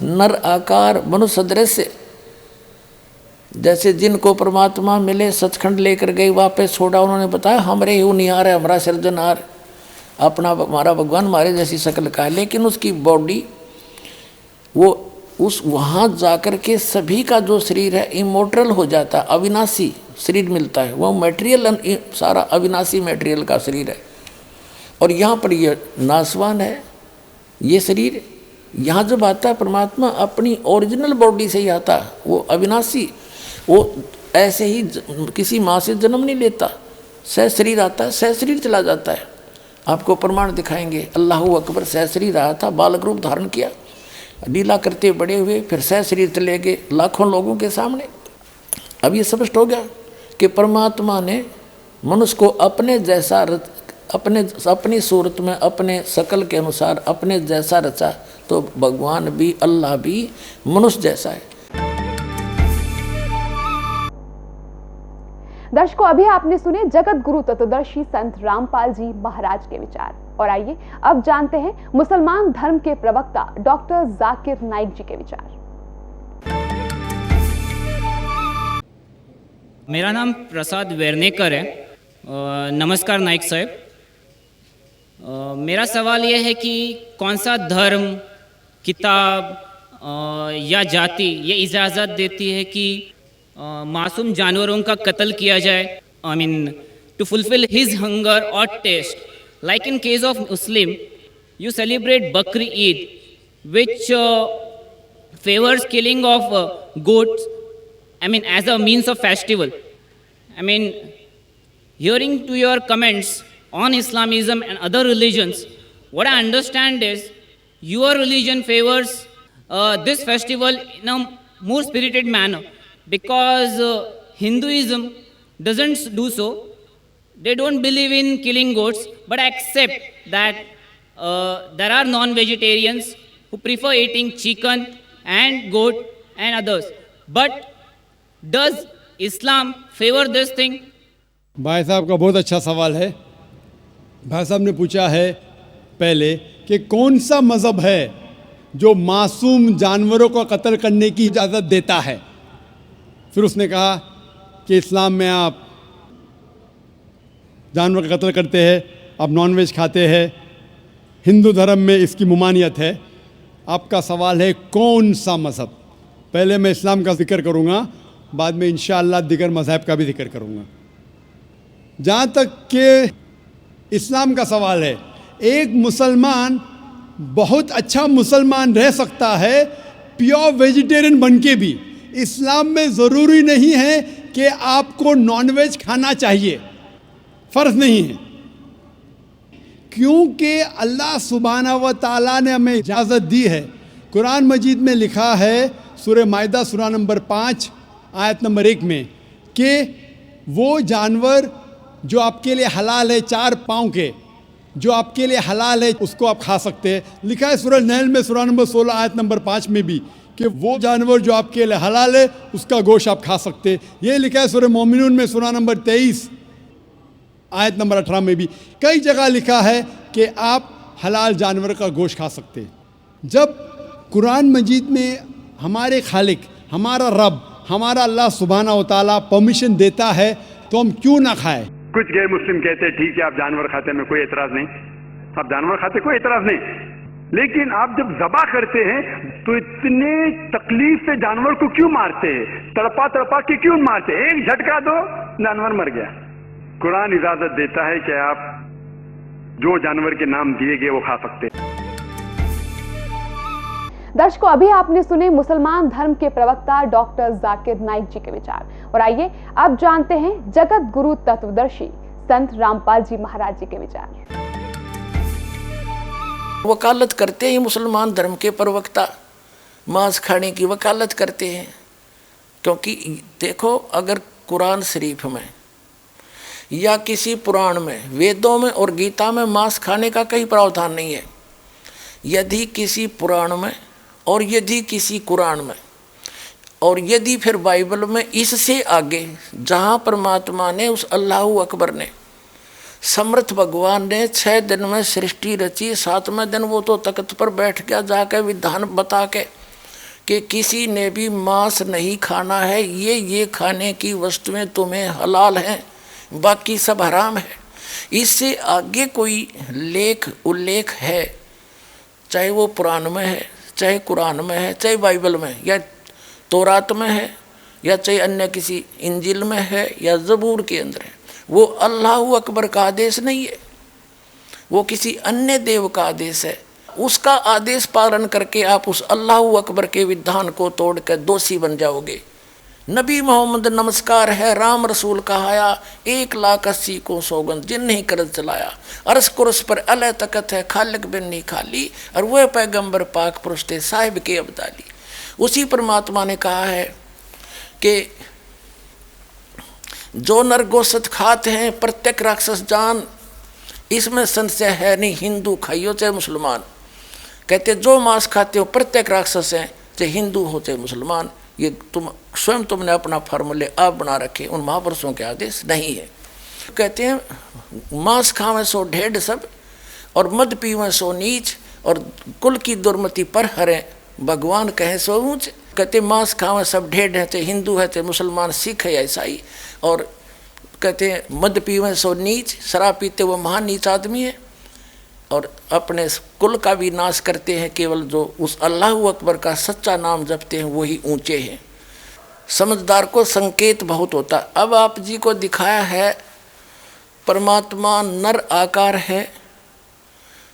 नर आकार, मनुष्य सदृश्य। जैसे जिनको परमात्मा मिले सचखंड लेकर गए, वापस छोड़ा, उन्होंने बताया हमरे ही निहार है, हमारा सृजनहार, अपना हमारा भगवान हमारे जैसी शक्ल का है, लेकिन उसकी बॉडी वो उस वहाँ जाकर के सभी का जो शरीर है इमोर्टल हो जाता, अविनाशी शरीर मिलता है। वो मटेरियल सारा अविनाशी मटेरियल का शरीर है, और यहाँ पर ये नासवान है ये शरीर। यहाँ जब आता है परमात्मा अपनी ओरिजिनल बॉडी से ही आता है, वो अविनाशी, वो ऐसे ही किसी माँ से जन्म नहीं लेता, सह शरीर आता है, सह शरीर चला जाता है। आपको प्रमाण दिखाएंगे, अल्लाह अकबर सह शरीर आया था, बालक रूप धारण किया, लीला करते बड़े हुए, फिर सह शरीर चले गए लाखों लोगों के सामने। अब ये स्पष्ट हो गया कि परमात्मा ने मनुष्य को अपने जैसा अपनी सूरत में अपने शकल के अनुसार अपने जैसा रचा, तो भगवान भी अल्लाह भी मनुष्य जैसा है। दर्शकों, अभी आपने सुने जगत गुरु तत्वदर्शी संत रामपाल जी महाराज के विचार, और आइए अब जानते हैं मुसलमान धर्म के प्रवक्ता डॉक्टर जाकिर नाइक जी के विचार। मेरा नाम प्रसाद वेरनेकर है। नमस्कार नाइक साहब। मेरा सवाल यह है कि कौन सा धर्म, किताब या जाति ये इजाज़त देती है कि मासूम जानवरों का कत्ल किया जाए, I mean to fulfil his hunger और taste. Like in case of Muslim, you celebrate Bakri Eid which favours killing of goats, I mean as a means of festival. I mean, hearing to your comments on Islamism and other religions, what I understand is your religion favors this festival in a more spirited manner, because Hinduism doesn't do so. They don't believe in killing goats, but accept that there are non-vegetarians who prefer eating chicken and goat and others. But does Islam favor this thing? भाई साहब का बहुत अच्छा सवाल है। भाई साहब ने पूछा है पहले कि कौन सा मज़हब है जो मासूम जानवरों को कत्ल करने की इजाज़त देता है। फिर उसने कहा कि इस्लाम में आप जानवर का कत्ल करते हैं, आप नॉनवेज खाते हैं, हिंदू धर्म में इसकी ममानियत है। आपका सवाल है कौन सा मज़हब। पहले मैं इस्लाम का जिक्र करूँगा, बाद में इंशाअल्लाह दिगर मज़हब का भी जिक्र करूँगा। जहाँ तक कि इस्लाम का सवाल है, एक मुसलमान बहुत अच्छा मुसलमान रह सकता है प्योर वेजिटेरियन बन के भी। इस्लाम में ज़रूरी नहीं है कि आपको नॉनवेज खाना चाहिए, फ़र्ज़ नहीं है, क्योंकि अल्लाह सुब्हाना व तआला ने हमें इजाज़त दी है। कुरान मजीद में लिखा है सूरह माइदा सूरा नंबर 5 आयत नंबर 1 में कि वो जानवर जो आपके लिए हलाल है, 4 पाँव के, जो आपके लिए हलाल है उसको आप खा सकते हैं। लिखा है सूरह नहल में सूरा नंबर 16 आयत नंबर 5 में भी कि वो जानवर जो आपके लिए हलाल है उसका गोश्त आप खा सकते हैं। ये लिखा है सूरह मोमिनून में सूरा नंबर 23 आयत नंबर 18 में भी। कई जगह लिखा है कि आप हलाल जानवर का गोश्त खा सकते हैं। जब कुरान मजीद में हमारे खालिक, हमारा रब, हमारा अल्लाह सुब्हाना व तआला परमिशन देता है तो हम क्यों ना खाएं। कुछ गैर मुस्लिम कहते हैं ठीक है आप जानवर खाते में कोई एतराज़ नहीं, आप जानवर खाते कोई एतराज़ नहीं, लेकिन आप जब ज़बा करते हैं तो इतने तकलीफ से जानवर को क्यों मारते हैं, तड़पा तड़पा के क्यों मारते हैं? एक झटका दो जानवर मर गया। कुरान इजाज़त देता है कि आप जो जानवर के नाम दिए गए वो खा सकते हैं। दर्शकों, अभी आपने सुने मुसलमान धर्म के प्रवक्ता डॉक्टर जाकिर नाइक जी के विचार, और आइए अब जानते हैं जगत गुरु तत्वदर्शी संत रामपाल जी महाराज जी के विचार। वकालत करते हैं मुसलमान धर्म के प्रवक्ता, मांस खाने की वकालत करते हैं, क्योंकि देखो अगर कुरान शरीफ में या किसी पुराण में, वेदों में और गीता में मांस खाने का कहीं प्रावधान नहीं है। यदि किसी पुराण में और यदि किसी कुरान में और यदि फिर बाइबल में इससे आगे जहाँ परमात्मा ने उस अल्लाहू अकबर ने समर्थ भगवान ने 6 दिन में सृष्टि रची, 7वें दिन वो तो तख्त पर बैठ गया जाके विधान बता के कि किसी ने भी मांस नहीं खाना है, ये खाने की वस्तुएं तुम्हें हलाल हैं, बाकी सब हराम है। इससे आगे कोई उल्लेख है, चाहे वो पुराण में है, चाहे कुरान में है, चाहे बाइबल में या तौरात में है, या चाहे अन्य किसी इंजिल में है या ज़बूर के अंदर है, वो अल्लाहू अकबर का आदेश नहीं है, वो किसी अन्य देव का आदेश है। उसका आदेश पालन करके आप उस अल्लाहू अकबर के विधान को तोड़कर दोषी बन जाओगे। नबी मोहम्मद नमस्कार है, राम रसूल कहाया, 1,80,000 को सौगंध जिन नहीं करद चलाया, अरस कुरस पर अल तकत है, खालिक बिन नहीं खाली, और वह पैगंबर पाक पुरुष थे साहिब के अब्दाली। उसी परमात्मा ने कहा है कि जो नरगोशत खाते हैं प्रत्येक राक्षस जान, इसमें संशय है नहीं, हिंदू खाइयो चाहे मुसलमान। कहते जो मांस खाते हो प्रत्येक राक्षस हैं, चाहे हिंदू हो चाहे मुसलमान। ये तुमने अपना फार्मूले आप बना रखे, उन महापुरुषों के आदेश नहीं है। कहते हैं मांस खावें सो ढेढ़ सब, और मद पीवें सो नीच, और कुल की दुर्मति पर हरें भगवान कहे सो ऊंच। कहते मांस खावें सब ढेढ़ हैं, चाहे हिंदू है चाहे मुसलमान, सिख है या ईसाई। और कहते हैं मद पीवें सो नीच, शराब पीते वो महान नीच आदमी है, और अपने कुल का भी नाश करते हैं। केवल जो उस अल्लाहू अकबर का सच्चा नाम जपते हैं वही ऊंचे हैं। समझदार को संकेत बहुत होता। अब आप जी को दिखाया है परमात्मा नर आकार है,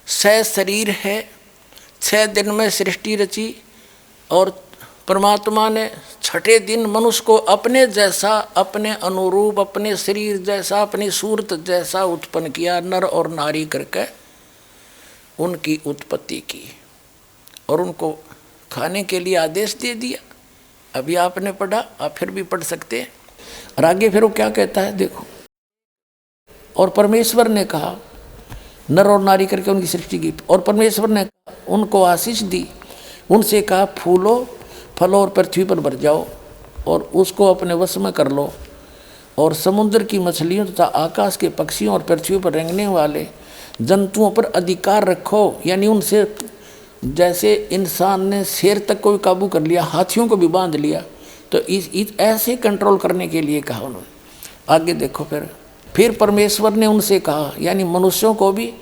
6 शरीर है, 6 दिन में सृष्टि रची, और परमात्मा ने 6ठे दिन मनुष्य को अपने जैसा, अपने अनुरूप, अपने शरीर जैसा, अपनी सूरत जैसा उत्पन्न किया, नर और नारी करके उनकी उत्पत्ति की, और उनको खाने के लिए आदेश दे दिया। अभी आपने पढ़ा, आप फिर भी पढ़ सकते हैं। और आगे फिर वो क्या कहता है देखो, और परमेश्वर ने कहा, नर और नारी करके उनकी सृष्टि की, और परमेश्वर ने उनको आशीष दी, उनसे कहा फूलो फलो और पृथ्वी पर भर जाओ, और उसको अपने वश में कर लो, और समुद्र की मछलियों तथा आकाश के पक्षियों और पृथ्वी पर रेंगने वाले जंतुओं पर अधिकार रखो। यानी उनसे जैसे इंसान ने शेर तक को भी काबू कर लिया, हाथियों को भी बांध लिया, तो इस ऐसे कंट्रोल करने के लिए कहा उन्होंने। आगे देखो, फिर परमेश्वर ने उनसे कहा, यानी मनुष्यों को भी,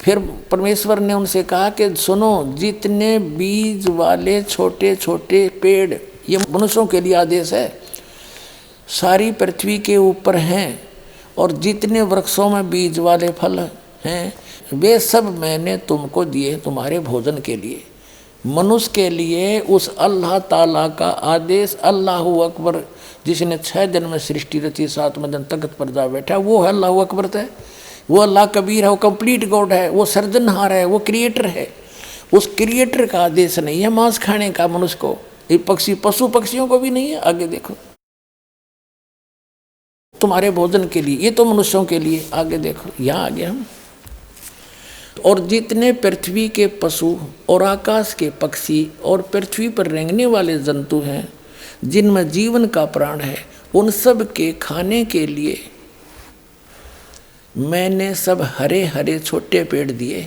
फिर परमेश्वर ने उनसे कहा कि सुनो, जितने बीज वाले छोटे छोटे पेड़, ये मनुष्यों के लिए आदेश है, सारी पृथ्वी के ऊपर हैं, और जितने वृक्षों में बीज वाले फल हैं वे सब मैंने तुमको दिए तुम्हारे भोजन के लिए। मनुष्य के लिए उस अल्लाह ताला का आदेश, अल्लाहू अकबर जिसने 6 दिन में सृष्टि रची, 7वें दिन तख्त पर जा बैठा, वो है अल्लाहू अकबर है, वो अल्लाह कबीर है, वो कंप्लीट गॉड है, वो सर्जनहार है, वो क्रिएटर है। उस क्रिएटर का आदेश नहीं है मांस खाने का मनुष्य को, ये पशु पक्षियों को भी नहीं है। आगे देखो, तुम्हारे भोजन के लिए, ये तो मनुष्यों के लिए। आगे देखो, यहाँ आगे हम, और जितने पृथ्वी के पशु और आकाश के पक्षी और पृथ्वी पर रेंगने वाले जंतु हैं, जिनमें जीवन का प्राण है, उन सब के खाने के लिए मैंने सब हरे हरे छोटे पेड़ दिए,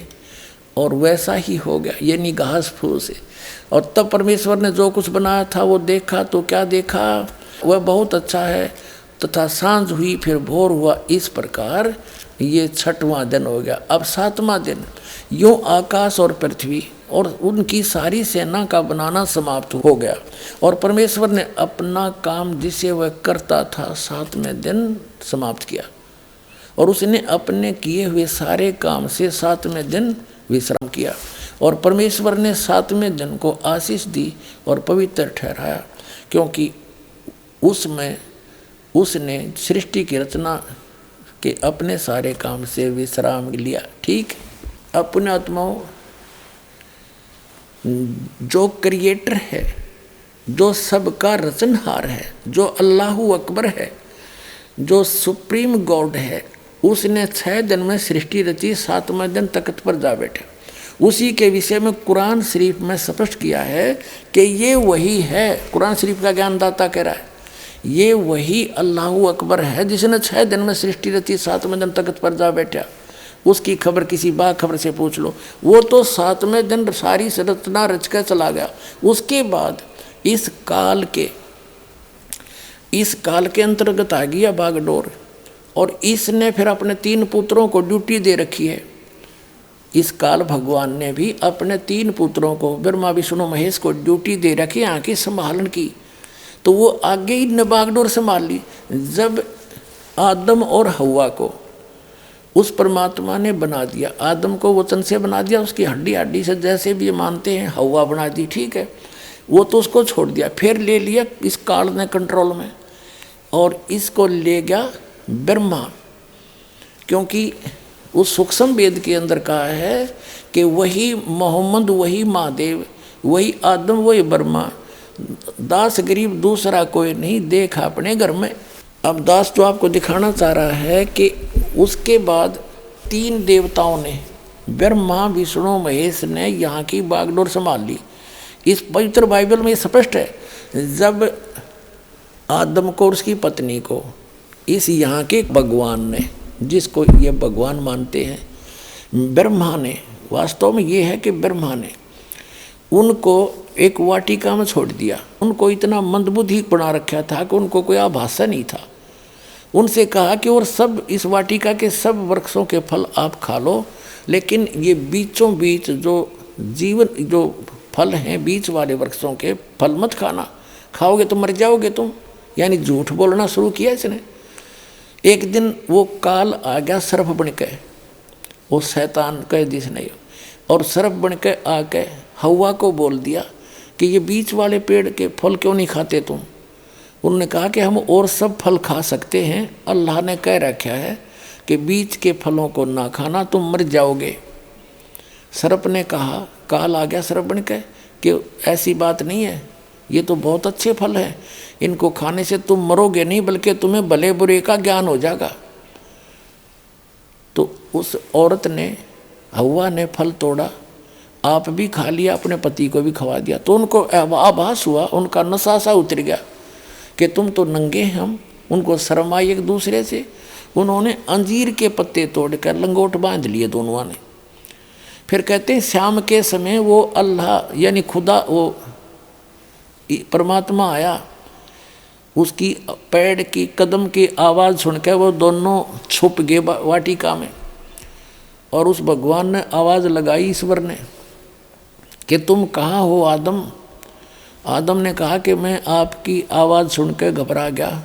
और वैसा ही हो गया, यानी घास फूस से। और तब परमेश्वर ने जो कुछ बनाया था वो देखा, तो क्या देखा, वह बहुत अच्छा है। तथा सांझ हुई, फिर भोर हुआ, इस प्रकार ये 6वां दिन हो गया। अब 7वां दिन यूँ आकाश और पृथ्वी और उनकी सारी सेना का बनाना समाप्त हो गया, और परमेश्वर ने अपना काम जिसे वह करता था 7वें दिन समाप्त किया, और उसने अपने किए हुए सारे काम से 7वें दिन विश्राम किया। और परमेश्वर ने 7वें दिन को आशीष दी और पवित्र ठहराया, क्योंकि उसमें उसने सृष्टि की रचना के अपने सारे काम से विश्राम लिया। ठीक, अपने आत्माओं, जो क्रिएटर है, जो सबका रचनहार है, जो अल्लाहू अकबर है, जो सुप्रीम गॉड है, उसने 6 दिन में सृष्टि रची, 7वें दिन तख्त पर जा बैठे। उसी के विषय में कुरान शरीफ में स्पष्ट किया है कि ये वही है। कुरान शरीफ का ज्ञानदाता कह रहा है ये वही अल्लाहु अकबर है जिसने 6 दिन में सृष्टि रची, 7वें दिन तख्त पर जा बैठा। उसकी खबर किसी बाखबर से पूछ लो, वो तो 7वें दिन सारी रचना रच कर चला गया। उसके बाद इस काल के अंतर्गत आ गया बागडोर, और इसने फिर अपने 3 पुत्रों को ड्यूटी दे रखी है। इस काल भगवान ने भी अपने 3 पुत्रों को ब्रह्मा विष्णु महेश को ड्यूटी दे रखी आंखें संभालन की। तो वो आगे ही ने बागडोर संभाल ली। जब आदम और हव्वा को उस परमात्मा ने बना दिया, आदम को वचन से बना दिया, उसकी हड्डी हड्डी से जैसे भी मानते हैं, हव्वा बना दी, ठीक है, वो तो उसको छोड़ दिया। फिर ले लिया इस काल ने कंट्रोल में, और इसको ले गया ब्रह्मा, क्योंकि उस सूक्ष्म वेद के अंदर कहा है कि वही मोहम्मद, वही महादेव, वही आदम, वही ब्रह्मा, दास गरीब दूसरा कोई नहीं, देखा अपने घर में। अब दास तो आपको दिखाना चाह रहा है कि उसके बाद 3 देवताओं ने, ब्रह्मा विष्णु महेश ने यहाँ की बागडोर संभाल ली। इस पवित्र बाइबल में स्पष्ट है, जब आदम को और उसकी पत्नी को इस यहाँ के भगवान ने, जिसको ये भगवान मानते हैं, ब्रह्मा ने, वास्तव में ये है कि ब्रह्मा ने उनको एक वाटिका में छोड़ दिया। उनको इतना मंदबुद्धि बना रखा था कि उनको कोई आभासा नहीं था। उनसे कहा कि और सब इस वाटिका के सब वृक्षों के फल आप खा लो, लेकिन ये बीचों बीच जो फल हैं, बीच वाले वृक्षों के फल मत खाना, खाओगे तो मर जाओगे तुम। यानी झूठ बोलना शुरू किया इसने। एक दिन वो काल आ गया सर्प बन के, वो शैतान कह दिस नहीं, और सर्प बन के आके हव्वा को बोल दिया कि ये बीच वाले पेड़ के फल क्यों नहीं खाते तुम। उन्होंने कहा कि हम और सब फल खा सकते हैं, अल्लाह ने कह रखा है कि बीच के फलों को ना खाना, तुम मर जाओगे। सर्प ने कहा, काल आ गया सर्प बन के, कि ऐसी बात नहीं है, ये तो बहुत अच्छे फल हैं, इनको खाने से तुम मरोगे नहीं, बल्कि तुम्हें भले बुरे का ज्ञान हो जाएगा। तो उस औरत ने, हव्वा ने फल तोड़ा, आप भी खा लिया, अपने पति को भी खवा दिया। तो उनको आभास हुआ, उनका नशा सा उतर गया कि तुम तो नंगे हैं, हम। उनको शर्म आई एक दूसरे से। उन्होंने अंजीर के पत्ते तोड़कर लंगोट बांध लिए दोनों ने। फिर कहते हैं शाम के समय वो अल्लाह यानी खुदा, वो परमात्मा आया, उसकी पैर की कदम की आवाज़ सुनकर वो दोनों छुप गए वाटिका में। और उस भगवान ने आवाज़ लगाई, ईश्वर ने, कि तुम कहाँ हो आदम। आदम ने कहा कि मैं आपकी आवाज़ सुनकर घबरा गया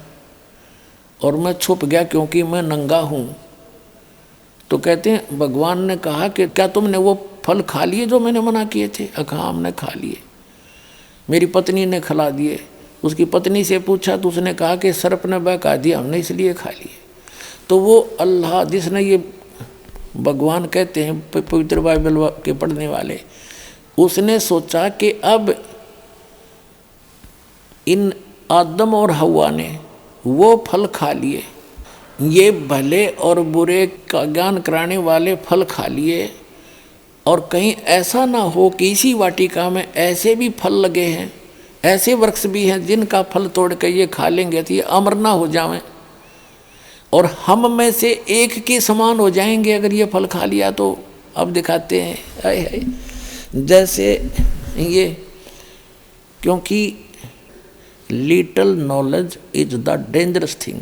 और मैं छुप गया क्योंकि मैं नंगा हूँ। तो कहते हैं भगवान ने कहा कि क्या तुमने वो फल खा लिए जो मैंने मना किए थे। हाँ हमने खा लिए, मेरी पत्नी ने खिला दिए। उसकी पत्नी से पूछा तो उसने कहा कि सर्प ने बहका दिया, हमने इसलिए खा लिए। तो वो अल्लाह जिसने ये भगवान कहते हैं पवित्र बाइबल के पढ़ने वाले, उसने सोचा कि अब इन आदम और हव्वा ने वो फल खा लिए, ये भले और बुरे का ज्ञान कराने वाले फल खा लिए, और कहीं ऐसा ना हो कि इसी वाटिका में ऐसे भी फल लगे हैं, ऐसे वृक्ष भी हैं जिनका फल तोड़ कर ये खा लेंगे तो ये अमर ना हो जाएं और हम में से एक के समान हो जाएंगे अगर ये फल खा लिया तो। अब दिखाते हैं आए हाय जैसे ये, क्योंकि little knowledge is the dangerous thing,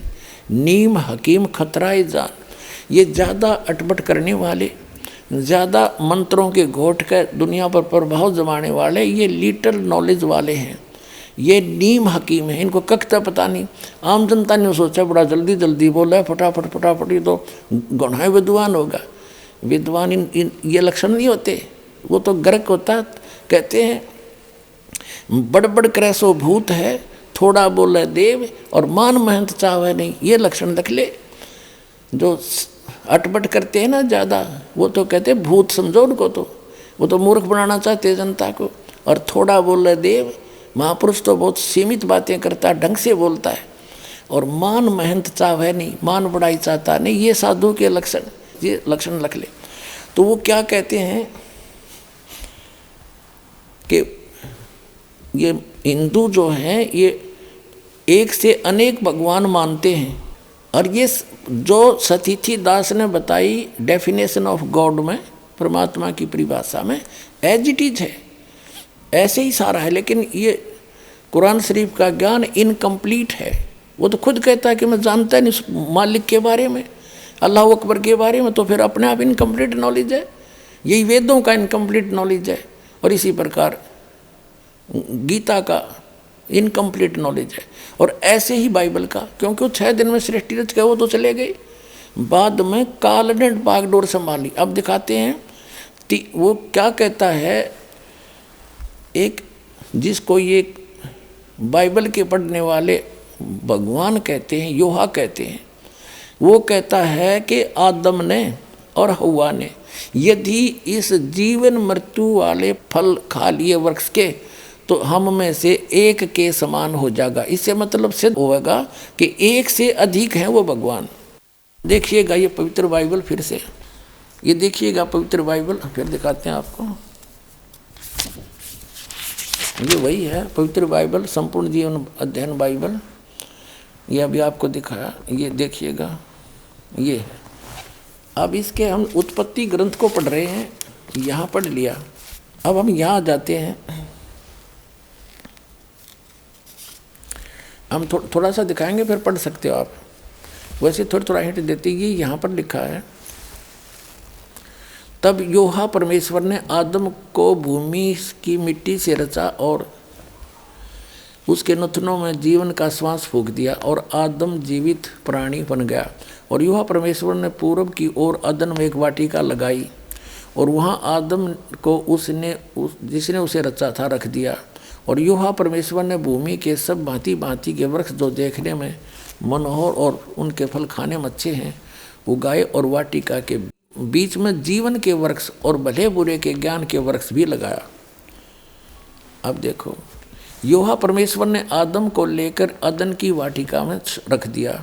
नीम हकीम खतरा जान। ये ज़्यादा अटपट करने वाले, ज़्यादा मंत्रों के घोट कर दुनिया पर प्रभाव जमाने वाले ये लिटल नॉलेज वाले हैं, ये नीम हकीम है। इनको कखता पता नहीं। आम जनता ने सोचा बड़ा जल्दी जल्दी बोला है, फटाफट फटाफट, ये तो गौणाए विद्वान होगा। विद्वान इन ये लक्षण नहीं होते, वो तो गर्क होता। कहते हैं बड़ बड़ करे सो भूत है, थोड़ा बोले देव और मान महंत चाहे नहीं। ये लक्षण रख ले। जो अटपट करते हैं ना ज़्यादा, वो तो कहते हैं भूत समझो उनको, तो वो तो मूर्ख बनाना चाहते हैं जनता को। और थोड़ा बोले देव, महापुरुष तो बहुत सीमित बातें करता है, ढंग से बोलता है। और मान महंत चाहे नहीं, मान बड़ाई चाहता नहीं। ये साधु के लक्षण, ये लक्षण रख ले। तो वो क्या कहते हैं कि ये हिंदू जो हैं ये एक से अनेक भगवान मानते हैं, और ये जो सतीथी दास ने बताई डेफिनेशन ऑफ गॉड में, परमात्मा की परिभाषा में, एज इट इज है, ऐसे ही सारा है। लेकिन ये कुरान शरीफ का ज्ञान इनकम्प्लीट है। वो तो खुद कहता है कि मैं जानता नहीं उस मालिक के बारे में, अल्लाह अकबर के बारे में, तो फिर अपने आप इनकम्प्लीट नॉलेज है। यही वेदों का इनकम्प्लीट नॉलेज है, और इसी प्रकार गीता का इनकम्प्लीट नॉलेज है, और ऐसे ही बाइबल का, क्योंकि वो 6 दिन में सृष्टि रच गए, वो तो चले गए, बाद में काल ने बागडोर संभाली। अब दिखाते हैं वो क्या कहता है, एक जिसको ये बाइबल के पढ़ने वाले भगवान कहते हैं, योहा कहते हैं, वो कहता है कि आदम ने और हव्वा ने यदि इस जीवन मृत्यु वाले फल खा लिए वृक्ष के, तो हम में से एक के समान हो जाएगा। इससे मतलब सिद्ध होगा कि एक से अधिक हैं वो भगवान। देखिएगा ये पवित्र बाइबल, फिर से ये देखिएगा पवित्र बाइबल, फिर दिखाते हैं आपको। ये वही है पवित्र बाइबल, संपूर्ण जीवन अध्ययन बाइबल, ये अभी आपको दिखाया, ये देखिएगा ये है। अब इसके हम उत्पत्ति ग्रंथ को पढ़ रहे हैं, यहाँ पढ़ लिया। अब हम यहाँ जाते हैं, हम थोड़ा सा दिखाएंगे, फिर पढ़ सकते हो आप। वैसे थोड़ा हिंट देती है, यहाँ पर लिखा है, तब योहा परमेश्वर ने आदम को भूमि की मिट्टी से रचा और उसके नथनों में जीवन का श्वास फूंक दिया, और आदम जीवित प्राणी बन गया। और योहा परमेश्वर ने पूरब की ओर अदन में एक वाटिका लगाई, और वहाँ आदम को जिसने उसे रचा था रख दिया। और योहा परमेश्वर ने भूमि के सब भांति भांति के वृक्ष जो देखने में मनोहर और उनके फल खाने में अच्छे हैं उगाए, और वाटिका के बीच में जीवन के वृक्ष और भले बुरे के ज्ञान के वृक्ष भी लगाया। अब देखो, योहा परमेश्वर ने आदम को लेकर अदन की वाटिका में रख दिया,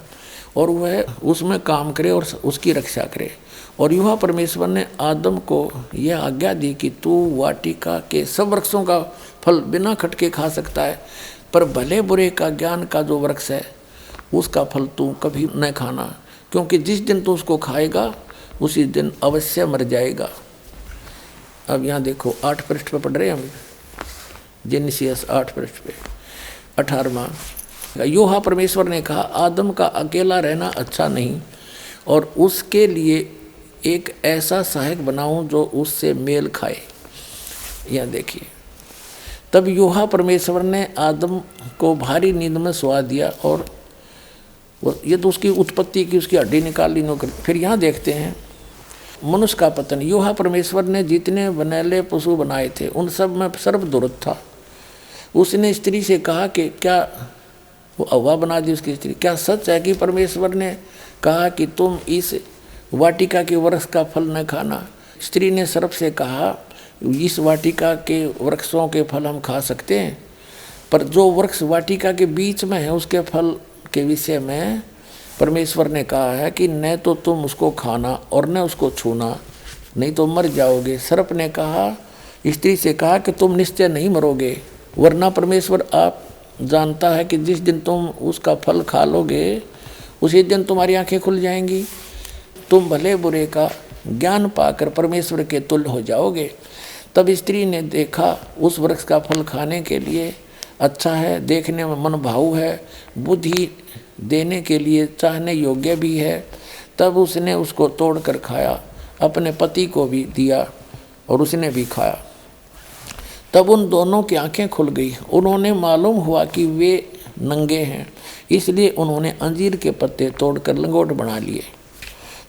और वह उसमें काम करे और उसकी रक्षा करे। और योहा परमेश्वर ने आदम को यह आज्ञा दी कि तू वाटिका के सब वृक्षों का फल बिना खटके खा सकता है, पर भले बुरे का ज्ञान का जो वृक्ष है उसका फल तू कभी न खाना, क्योंकि जिस दिन तू उसको खाएगा उसी दिन अवश्य मर जाएगा। अब यहाँ देखो 8 पृष्ठ पे पढ़ रहे हैं हम, जेनेसिस 8 पृष्ठ पे 18वां। योहा परमेश्वर ने कहा, आदम का अकेला रहना अच्छा नहीं, और उसके लिए एक ऐसा सहायक बनाऊं जो उससे मेल खाए। यहाँ देखिए, तब योहा परमेश्वर ने आदम को भारी नींद में सुला दिया, और ये तो उसकी उत्पत्ति की, उसकी हड्डी निकाल ली नौकर। फिर यहाँ देखते हैं मनुष्य का पतन। योहा परमेश्वर ने जितने बनैले पशु बनाए थे उन सब में सर्वदुर्लभ था। उसने स्त्री से कहा कि क्या, वो हव्वा बना दी उसकी स्त्री, क्या सच है कि परमेश्वर ने कहा कि तुम इस वाटिका के वृक्ष का फल न खाना? स्त्री ने सर्प से कहा, इस वाटिका के वृक्षों के फल हम खा सकते हैं, पर जो वृक्ष वाटिका के बीच में है उसके फल के विषय में परमेश्वर ने कहा है कि न तो तुम उसको खाना और न उसको छूना, नहीं तो मर जाओगे। सर्प ने कहा, स्त्री से कहा कि तुम निश्चय नहीं मरोगे, वरना परमेश्वर आप जानता है कि जिस दिन तुम उसका फल खा लोगे उसी दिन तुम्हारी आंखें खुल जाएंगी, तुम भले बुरे का ज्ञान पाकर परमेश्वर के तुल्य हो जाओगे। तब स्त्री ने देखा उस वृक्ष का फल खाने के लिए अच्छा है, देखने में मन भाऊ है, बुद्धि देने के लिए चाहने योग्य भी है। तब उसने उसको तोड़कर खाया, अपने पति को भी दिया और उसने भी खाया। तब उन दोनों की आंखें खुल गई, उन्होंने मालूम हुआ कि वे नंगे हैं, इसलिए उन्होंने अंजीर के पत्ते तोड़कर लंगोट बना लिए।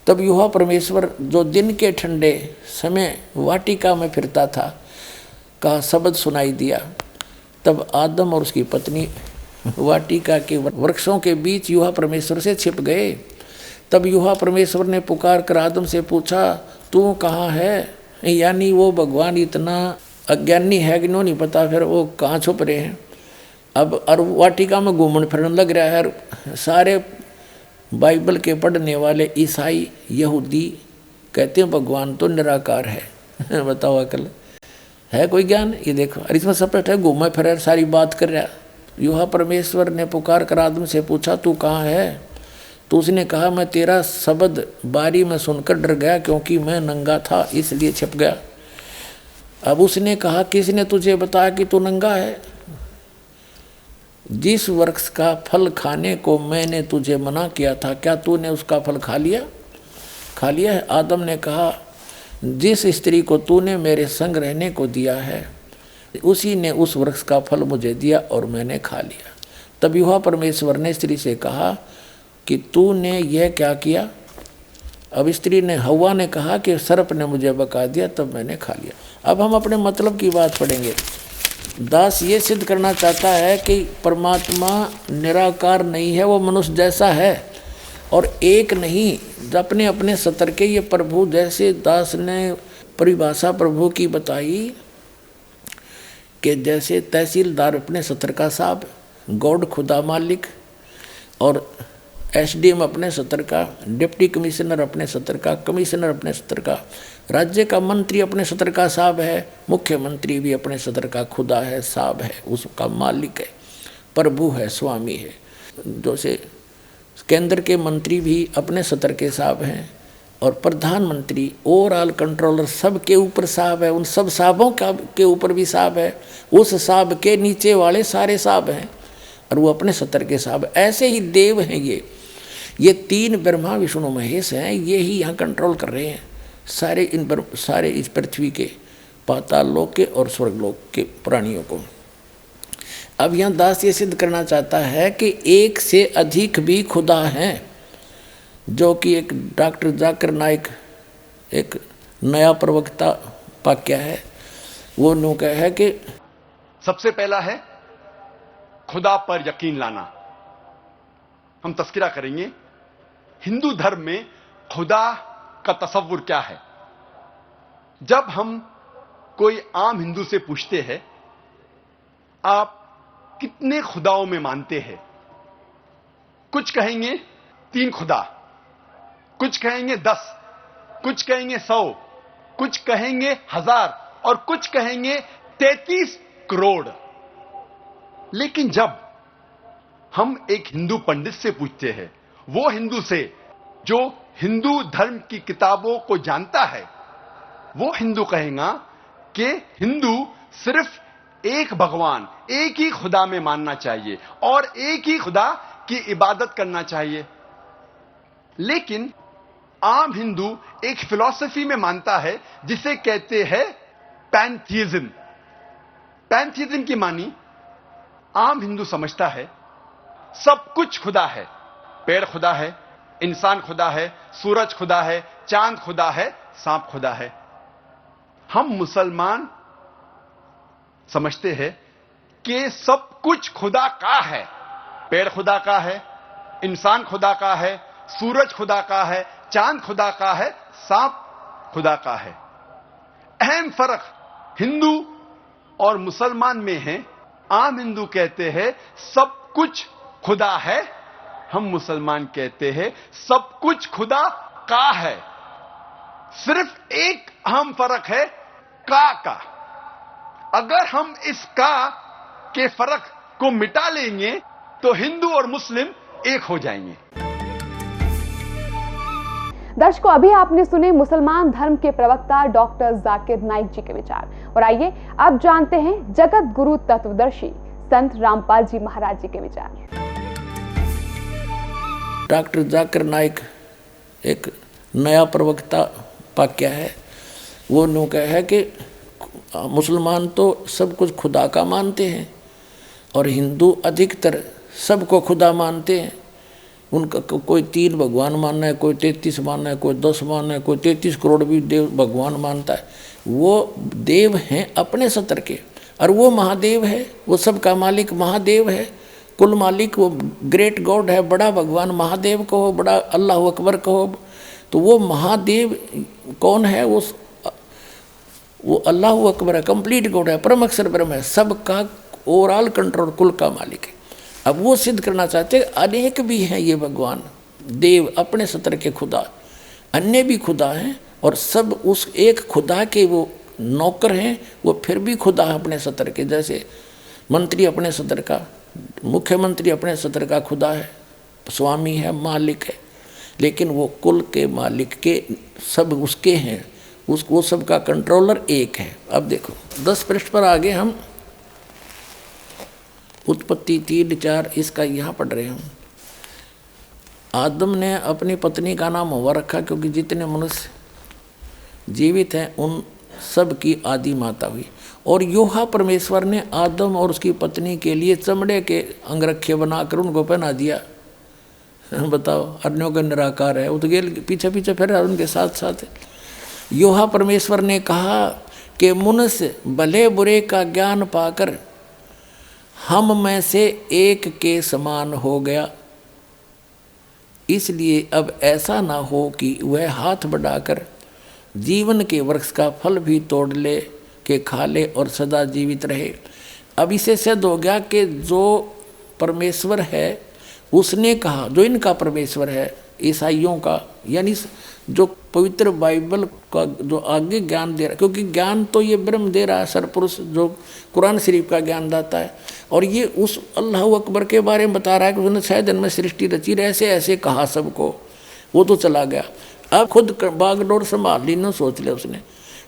तब योहा परमेश्वर जो दिन के ठंडे समय वाटिका में फिरता था का शब्द सुनाई दिया। तब आदम और उसकी पत्नी वाटिका के वृक्षों के बीच योहा परमेश्वर से छिप गए। तब योहा परमेश्वर ने पुकार कर आदम से पूछा, तू कहाँ है? यानी वो भगवान इतना अज्ञानी है कि नहीं पता फिर वो कहाँ छुप रहे हैं। अब और वाटिका में घूमने फिरने लग रहा है। सारे बाइबल के पढ़ने वाले ईसाई यहूदी कहते हैं भगवान तो निराकार है। बताओ अकल, है कोई ज्ञान? ये देखो, और इसमें स्पष्ट है, घूमे फिर सारी बात कर रहा। युवा परमेश्वर ने पुकार कर आदम से पूछा तू कहाँ है? तो उसने कहा मैं तेरा शब्द बारी में सुनकर डर गया, क्योंकि मैं नंगा था इसलिए छिप गया। अब उसने कहा किसने तुझे बताया कि तू नंगा है? जिस वृक्ष का फल खाने को मैंने तुझे मना किया था, क्या तूने उसका फल खा लिया? खा लिया है। आदम ने कहा जिस स्त्री को तूने मेरे संग रहने को दिया है उसी ने उस वृक्ष का फल मुझे दिया और मैंने खा लिया। तब यहोवा परमेश्वर ने स्त्री से कहा कि तूने यह क्या किया? अब स्त्री ने, हव्वा ने कहा कि सर्प ने मुझे बका दिया तब मैंने खा लिया। अब हम अपने मतलब की बात पढ़ेंगे। दास ये सिद्ध करना चाहता है कि परमात्मा निराकार नहीं है, वो मनुष्य जैसा है और एक नहीं, अपने अपने सतर के ये प्रभु। जैसे दास ने परिभाषा प्रभु की बताई कि जैसे तहसीलदार अपने सतर का साहब, गॉड खुदा मालिक, और एसडीएम अपने सतर का, डिप्टी कमिश्नर अपने सतर का, कमिश्नर अपने सतर का, राज्य का मंत्री अपने सतर का साहब है, मुख्यमंत्री भी अपने सतर का खुदा है, साहब है, उसका मालिक है, प्रभु है, स्वामी है। जैसे केंद्र के मंत्री भी अपने सतर के साहब हैं और प्रधानमंत्री ओवरऑल कंट्रोलर सब के ऊपर साहब है, उन सब साहबों के ऊपर भी साहब है, उस साहब के नीचे वाले सारे साहब हैं और वो अपने सतर के साहब। ऐसे ही देव हैं ये तीन ब्रह्मा विष्णु महेश हैं, ये ही यहाँ कंट्रोल कर रहे हैं सारे इस पृथ्वी के, पाताल लोक के और स्वर्गलोक के प्राणियों को। अब यहाँ दास ये सिद्ध करना चाहता है कि एक से अधिक भी खुदा हैं, जो कि एक डॉक्टर जाकिर नाइक एक नया प्रवक्ता वाक्य है, वो नो कह है कि सबसे पहला है खुदा पर यकीन लाना। हम तस्करा करेंगे हिंदू धर्म में खुदा का तसव्वुर क्या है। जब हम कोई आम हिंदू से पूछते हैं आप कितने खुदाओं में मानते हैं, कुछ कहेंगे 3 खुदा, कुछ कहेंगे 10, कुछ कहेंगे 100, कुछ कहेंगे 1000 और कुछ कहेंगे 33 करोड़। लेकिन जब हम एक हिंदू पंडित से पूछते हैं, वो हिंदू से जो हिंदू धर्म की किताबों को जानता है, वो हिंदू कहेगा कि हिंदू सिर्फ एक भगवान, एक ही खुदा में मानना चाहिए और एक ही खुदा की इबादत करना चाहिए। लेकिन आम हिंदू एक फिलॉसफी में मानता है जिसे कहते हैं पैंथीइज्म। पैंथीइज्म की मानी आम हिंदू समझता है सब कुछ खुदा है, पेड़ खुदा है, इंसान खुदा है, सूरज खुदा है, चांद खुदा है, सांप खुदा है। हम मुसलमान समझते हैं कि सब कुछ खुदा का है, पेड़ खुदा का है, इंसान खुदा का है, सूरज खुदा का है, चांद खुदा का है, सांप खुदा का है। अहम फर्क हिंदू और मुसलमान में है। आम हिंदू कहते हैं सब कुछ खुदा है, हम मुसलमान कहते हैं सब कुछ खुदा का है। सिर्फ एक अहम फर्क है का। अगर हम इस का के फर्क को मिटा लेंगे तो हिंदू और मुस्लिम एक हो जाएंगे। दर्शकों, अभी आपने सुने मुसलमान धर्म के प्रवक्ता डॉक्टर जाकिर नाइक जी के विचार, और आइए अब जानते हैं जगत गुरु तत्वदर्शी संत रामपाल जी महाराज जी के विचार। डॉक्टर जाकिर नाइक एक नया प्रवक्ता वाक्य है, वो नो कह है कि मुसलमान तो सब कुछ खुदा का मानते हैं और हिंदू अधिकतर सबको खुदा मानते हैं। उनका कोई 3 भगवान मानना है, कोई 33 मानना है, कोई 10 मानना है, कोई 33 करोड़ भी देव भगवान मानता है। वो देव हैं अपने सतर के और वो महादेव है, वो सबका मालिक महादेव है, कुल मालिक वो ग्रेट गॉड है, बड़ा भगवान महादेव कहो, बड़ा अल्लाह अकबर कहो। तो वो महादेव कौन है? वो अल्लाह अकबर है, कंप्लीट गॉड है, परम अक्षर ब्रह्म है, सबका ओवरऑल कंट्रोल, कुल का मालिक है। अब वो सिद्ध करना चाहते हैं अनेक भी हैं ये भगवान देव अपने सतर के खुदा, अन्य भी खुदा हैं और सब उस एक खुदा के वो नौकर हैं वो फिर भी खुदा है अपने सतर के। जैसे मंत्री अपने सतर का, मुख्यमंत्री अपने सतर का खुदा है, स्वामी है, मालिक है, लेकिन वो कुल के मालिक के सब उसके हैं, वो सब का कंट्रोलर एक है। अब देखो 10 पृष्ठ पर आगे हम उत्पत्ति 3:4 इसका यहाँ पढ़ रहे हैं। आदम ने अपनी पत्नी का नाम हवा रखा क्योंकि जितने मनुष्य जीवित हैं उन सब की आदि माता हुई। और योहा परमेश्वर ने आदम और उसकी पत्नी के लिए चमड़े के अंगरखे बनाकर उनको पहना दिया। बताओ, अन्यों का निराकार है, वो तो गेल पीछे पीछे फिर उनके साथ साथ। योहा परमेश्वर ने कहा कि मनुष्य भले बुरे का ज्ञान पाकर हम में से एक के समान हो गया, इसलिए अब ऐसा ना हो कि वह हाथ बढ़ाकर जीवन के वृक्ष का फल भी तोड़ ले के खा ले और सदा जीवित रहे। अब इसे सिद्ध हो गया कि जो परमेश्वर है उसने कहा, जो इनका परमेश्वर है ईसाइयों का, यानी जो पवित्र बाइबल का जो आगे ज्ञान दे रहा है, क्योंकि ज्ञान तो ये ब्रह्म दे रहा है, सरपुरुष जो कुरान शरीफ का ज्ञान दाता है, और ये उस अल्लाह अकबर के बारे में बता रहा है कि उसने 6 दिन में सृष्टि रची, ऐसे ऐसे कहा सबको, वो तो चला गया। अब खुद बागडोर संभाल ली न, सोच लिया उसने,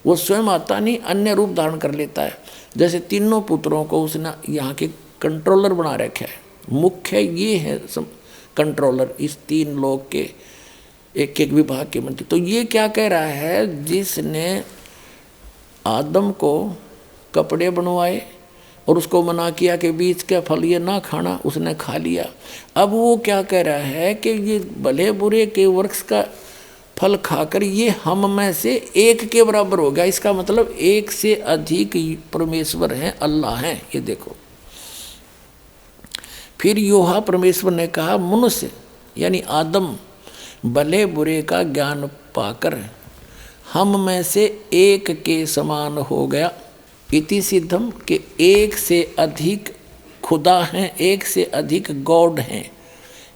वो स्वयं आता नहीं, अन्य रूप धारण कर लेता है। जैसे तीनों पुत्रों को उसने यहाँ के कंट्रोलर बना रखा है, मुख्य ये है कंट्रोलर इस 3 लोग के एक एक विभाग के मंत्री। तो ये क्या कह रहा है, जिसने आदम को कपड़े बनवाए और उसको मना किया कि बीज का फल ये ना खाना, उसने खा लिया। अब वो क्या कह रहा है कि ये भले बुरे के वृक्ष का फल खाकर ये हम में से एक के बराबर हो गया। इसका मतलब एक से अधिक परमेश्वर हैं, अल्लाह हैं। ये देखो, फिर योहा परमेश्वर ने कहा मनुष्य यानी आदम भले बुरे का ज्ञान पाकर हम में से एक के समान हो गया। इति सिद्धम के एक से अधिक खुदा हैं, एक से अधिक गॉड हैं।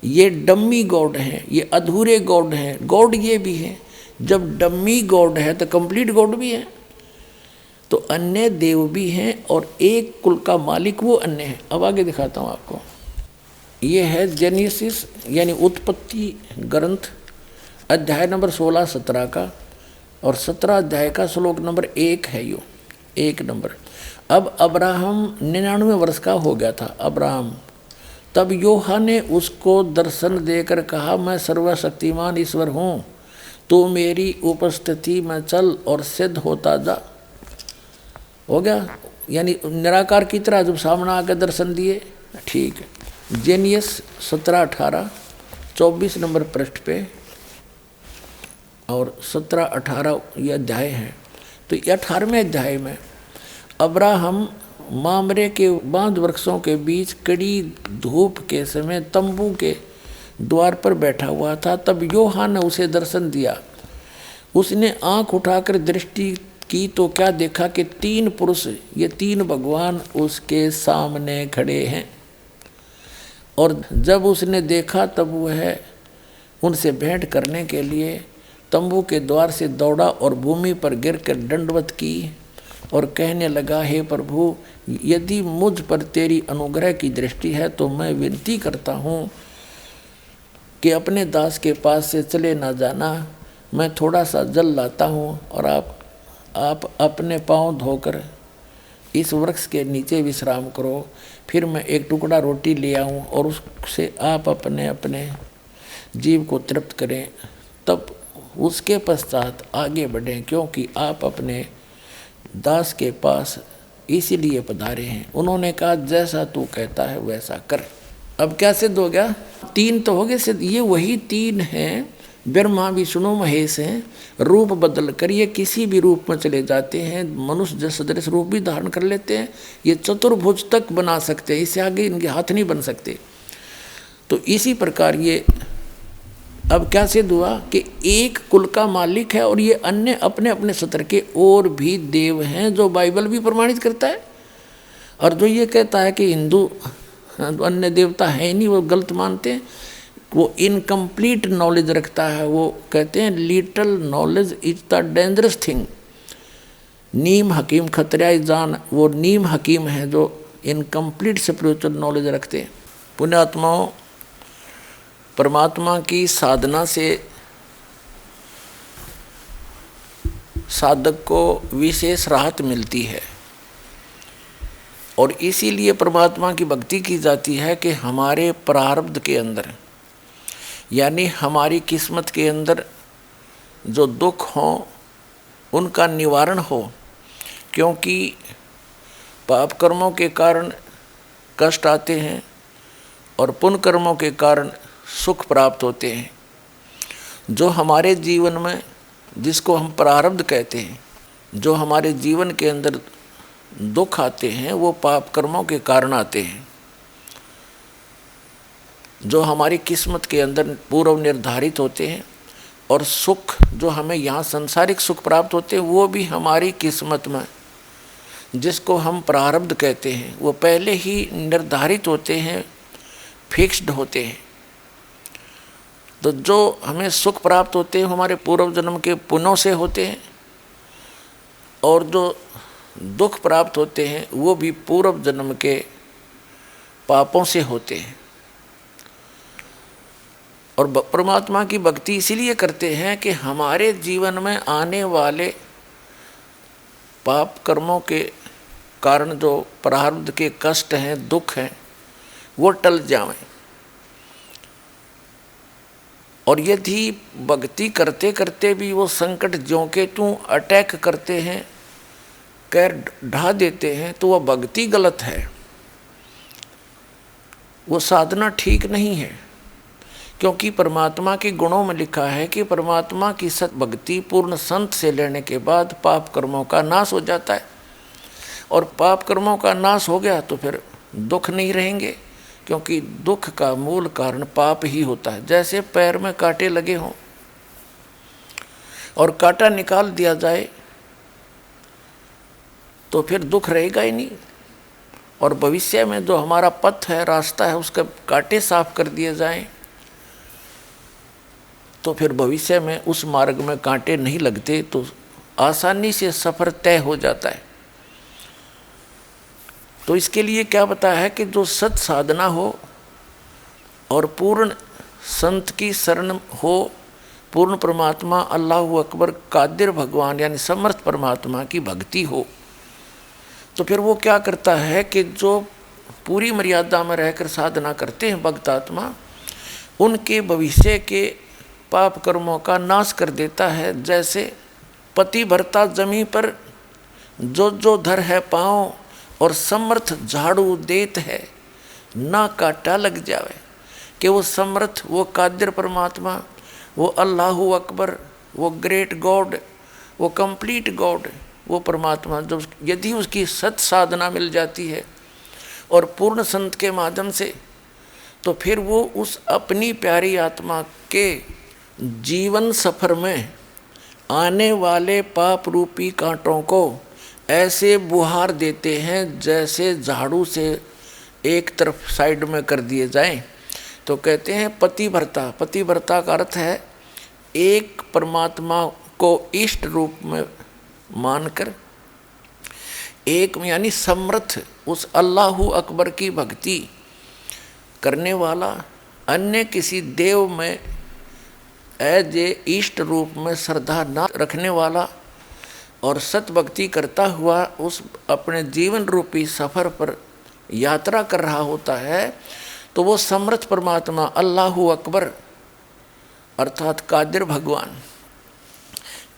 ये डम्मी गॉड हैं, ये अधूरे गॉड हैं। गॉड ये भी है, जब डम्मी गॉड है तो कंप्लीट गॉड भी है। तो अन्य देव भी हैं और एक कुल का मालिक वो अन्य है। अब आगे दिखाता हूँ आपको। ये है जेनेसिस यानी उत्पत्ति ग्रंथ अध्याय नंबर 16-17 का, और 17 अध्याय का श्लोक नंबर 1 है यो 1 नंबर। अब अब्राहम 99 वर्ष का हो गया था अब्राहम। तब योहा ने उसको दर्शन देकर कहा, मैं सर्वशक्तिमान ईश्वर हूँ, तो मेरी उपस्थिति में चल और सिद्ध होता जा। हो गया, यानी निराकार की तरह जब सामने आकर दर्शन दिए। ठीक है, जेनियस 17-18 24 नंबर पृष्ठ पे और 17-18 ये अध्याय है। तो 18वें अध्याय में अब्राहम मामरे के बांध वृक्षों के बीच कड़ी धूप के समय तंबू के द्वार पर बैठा हुआ था। तब योहा ने उसे दर्शन दिया। उसने आंख उठाकर दृष्टि की तो क्या देखा कि 3 पुरुष, ये 3 भगवान उसके सामने खड़े हैं। और जब उसने देखा तब वह उनसे भेंट करने के लिए तंबू के द्वार से दौड़ा और भूमि पर गिरकर दंडवत की और कहने लगा, हे प्रभु, यदि मुझ पर तेरी अनुग्रह की दृष्टि है तो मैं विनती करता हूँ कि अपने दास के पास से चले ना जाना। मैं थोड़ा सा जल लाता हूँ और आप अपने पाँव धोकर इस वृक्ष के नीचे विश्राम करो। फिर मैं एक टुकड़ा रोटी ले आऊँ और उससे आप अपने अपने जीव को तृप्त करें, तब उसके पश्चात आगे बढ़ें, क्योंकि आप अपने दास के पास इसीलिए पधारे हैं। उन्होंने कहा, जैसा तू कहता है वैसा कर। अब क्या सिद्ध हो गया? 3 तो हो गए सिद्ध। ये वही 3 हैं, ब्रह्मा विष्णु महेश हैं। रूप बदल कर ये किसी भी रूप में चले जाते हैं, मनुष्य जैसा सदृश रूप भी धारण कर लेते हैं। ये चतुर्भुज तक बना सकते हैं, इससे आगे इनके हाथ नहीं बन सकते। तो इसी प्रकार ये अब क्या सिद्ध हुआ कि एक कुल का मालिक है और ये अन्य अपने अपने सत्र के और भी देव हैं, जो बाइबल भी प्रमाणित करता है। और जो ये कहता है कि हिंदू अन्य देवता है नहीं, वो गलत मानते हैं, वो इनकम्प्लीट नॉलेज रखता है। वो कहते हैं little knowledge is the dangerous thing. नीम हकीम खतरिया जान, वो नीम हकीम हैं जो इनकम्प्लीट स्पिरिचुअल नॉलेज रखते हैं। पुण्यात्माओं, परमात्मा की साधना से साधक को विशेष राहत मिलती है और इसीलिए परमात्मा की भक्ति की जाती है कि हमारे प्रारब्ध के अंदर, यानी हमारी किस्मत के अंदर जो दुख हों उनका निवारण हो, क्योंकि पाप कर्मों के कारण कष्ट आते हैं और पुण्य कर्मों के कारण सुख प्राप्त होते हैं। जो हमारे जीवन में, जिसको हम प्रारब्ध कहते हैं, जो हमारे जीवन के अंदर दुख आते हैं वो पाप कर्मों के कारण आते हैं। जो हमारी किस्मत के अंदर पूर्व निर्धारित होते हैं और सुख जो हमें यहाँ सांसारिक सुख प्राप्त होते हैं वो भी हमारी किस्मत में, जिसको हम प्रारब्ध कहते हैं, वो पहले ही निर्धारित होते हैं, फिक्स्ड होते हैं। तो जो हमें सुख प्राप्त होते हैं हमारे पूर्व जन्म के पुण्यों से होते हैं और जो दुख प्राप्त होते हैं वो भी पूर्व जन्म के पापों से होते हैं। और परमात्मा की भक्ति इसीलिए करते हैं कि हमारे जीवन में आने वाले पाप कर्मों के कारण जो प्रारब्ध के कष्ट हैं, दुख हैं, वो टल जाएं। और यदि भक्ति करते करते भी वो संकट ज्यों के त्यों अटैक करते हैं, कैर ढा देते हैं, तो वह भक्ति गलत है, वो साधना ठीक नहीं है। क्योंकि परमात्मा के गुणों में लिखा है कि परमात्मा की सत भक्ति पूर्ण संत से लेने के बाद पाप कर्मों का नाश हो जाता है। और पाप कर्मों का नाश हो गया तो फिर दुख नहीं रहेंगे, क्योंकि दुख का मूल कारण पाप ही होता है। जैसे पैर में कांटे लगे हों और कांटा निकाल दिया जाए तो फिर दुख रहेगा ही नहीं। और भविष्य में जो हमारा पथ है, रास्ता है, उसके कांटे साफ कर दिए जाएं तो फिर भविष्य में उस मार्ग में कांटे नहीं लगते, तो आसानी से सफ़र तय हो जाता है। तो इसके लिए क्या बताया है कि जो सत साधना हो और पूर्ण संत की शरण हो, पूर्ण परमात्मा अल्लाह अकबर कादिर भगवान यानी समर्थ परमात्मा की भक्ति हो, तो फिर वो क्या करता है कि जो पूरी मर्यादा में रहकर साधना करते हैं भक्त आत्मा, उनके भविष्य के पाप कर्मों का नाश कर देता है। जैसे पति भरता जमी पर जो जो धर है पाँव और समर्थ झाड़ू देत है, ना काटा लग जावे। कि वो समर्थ, वो कादिर परमात्मा, वो अल्लाह अकबर, वो ग्रेट गॉड, वो कंप्लीट गॉड, वो परमात्मा जो यदि उसकी सत साधना मिल जाती है और पूर्ण संत के माध्यम से, तो फिर वो उस अपनी प्यारी आत्मा के जीवन सफर में आने वाले पाप रूपी कांटों को ऐसे बुहार देते हैं जैसे झाड़ू से एक तरफ साइड में कर दिए जाएं। तो कहते हैं पति भरता। पति भरता का अर्थ है एक परमात्मा को इष्ट रूप में मानकर, एक यानी समर्थ उस अल्लाह अकबर की भक्ति करने वाला, अन्य किसी देव में एज ए इष्ट रूप में श्रद्धा न रखने वाला और सत भक्ति करता हुआ उस अपने जीवन रूपी सफ़र पर यात्रा कर रहा होता है, तो वो समर्थ परमात्मा अल्लाह अकबर अर्थात कादिर भगवान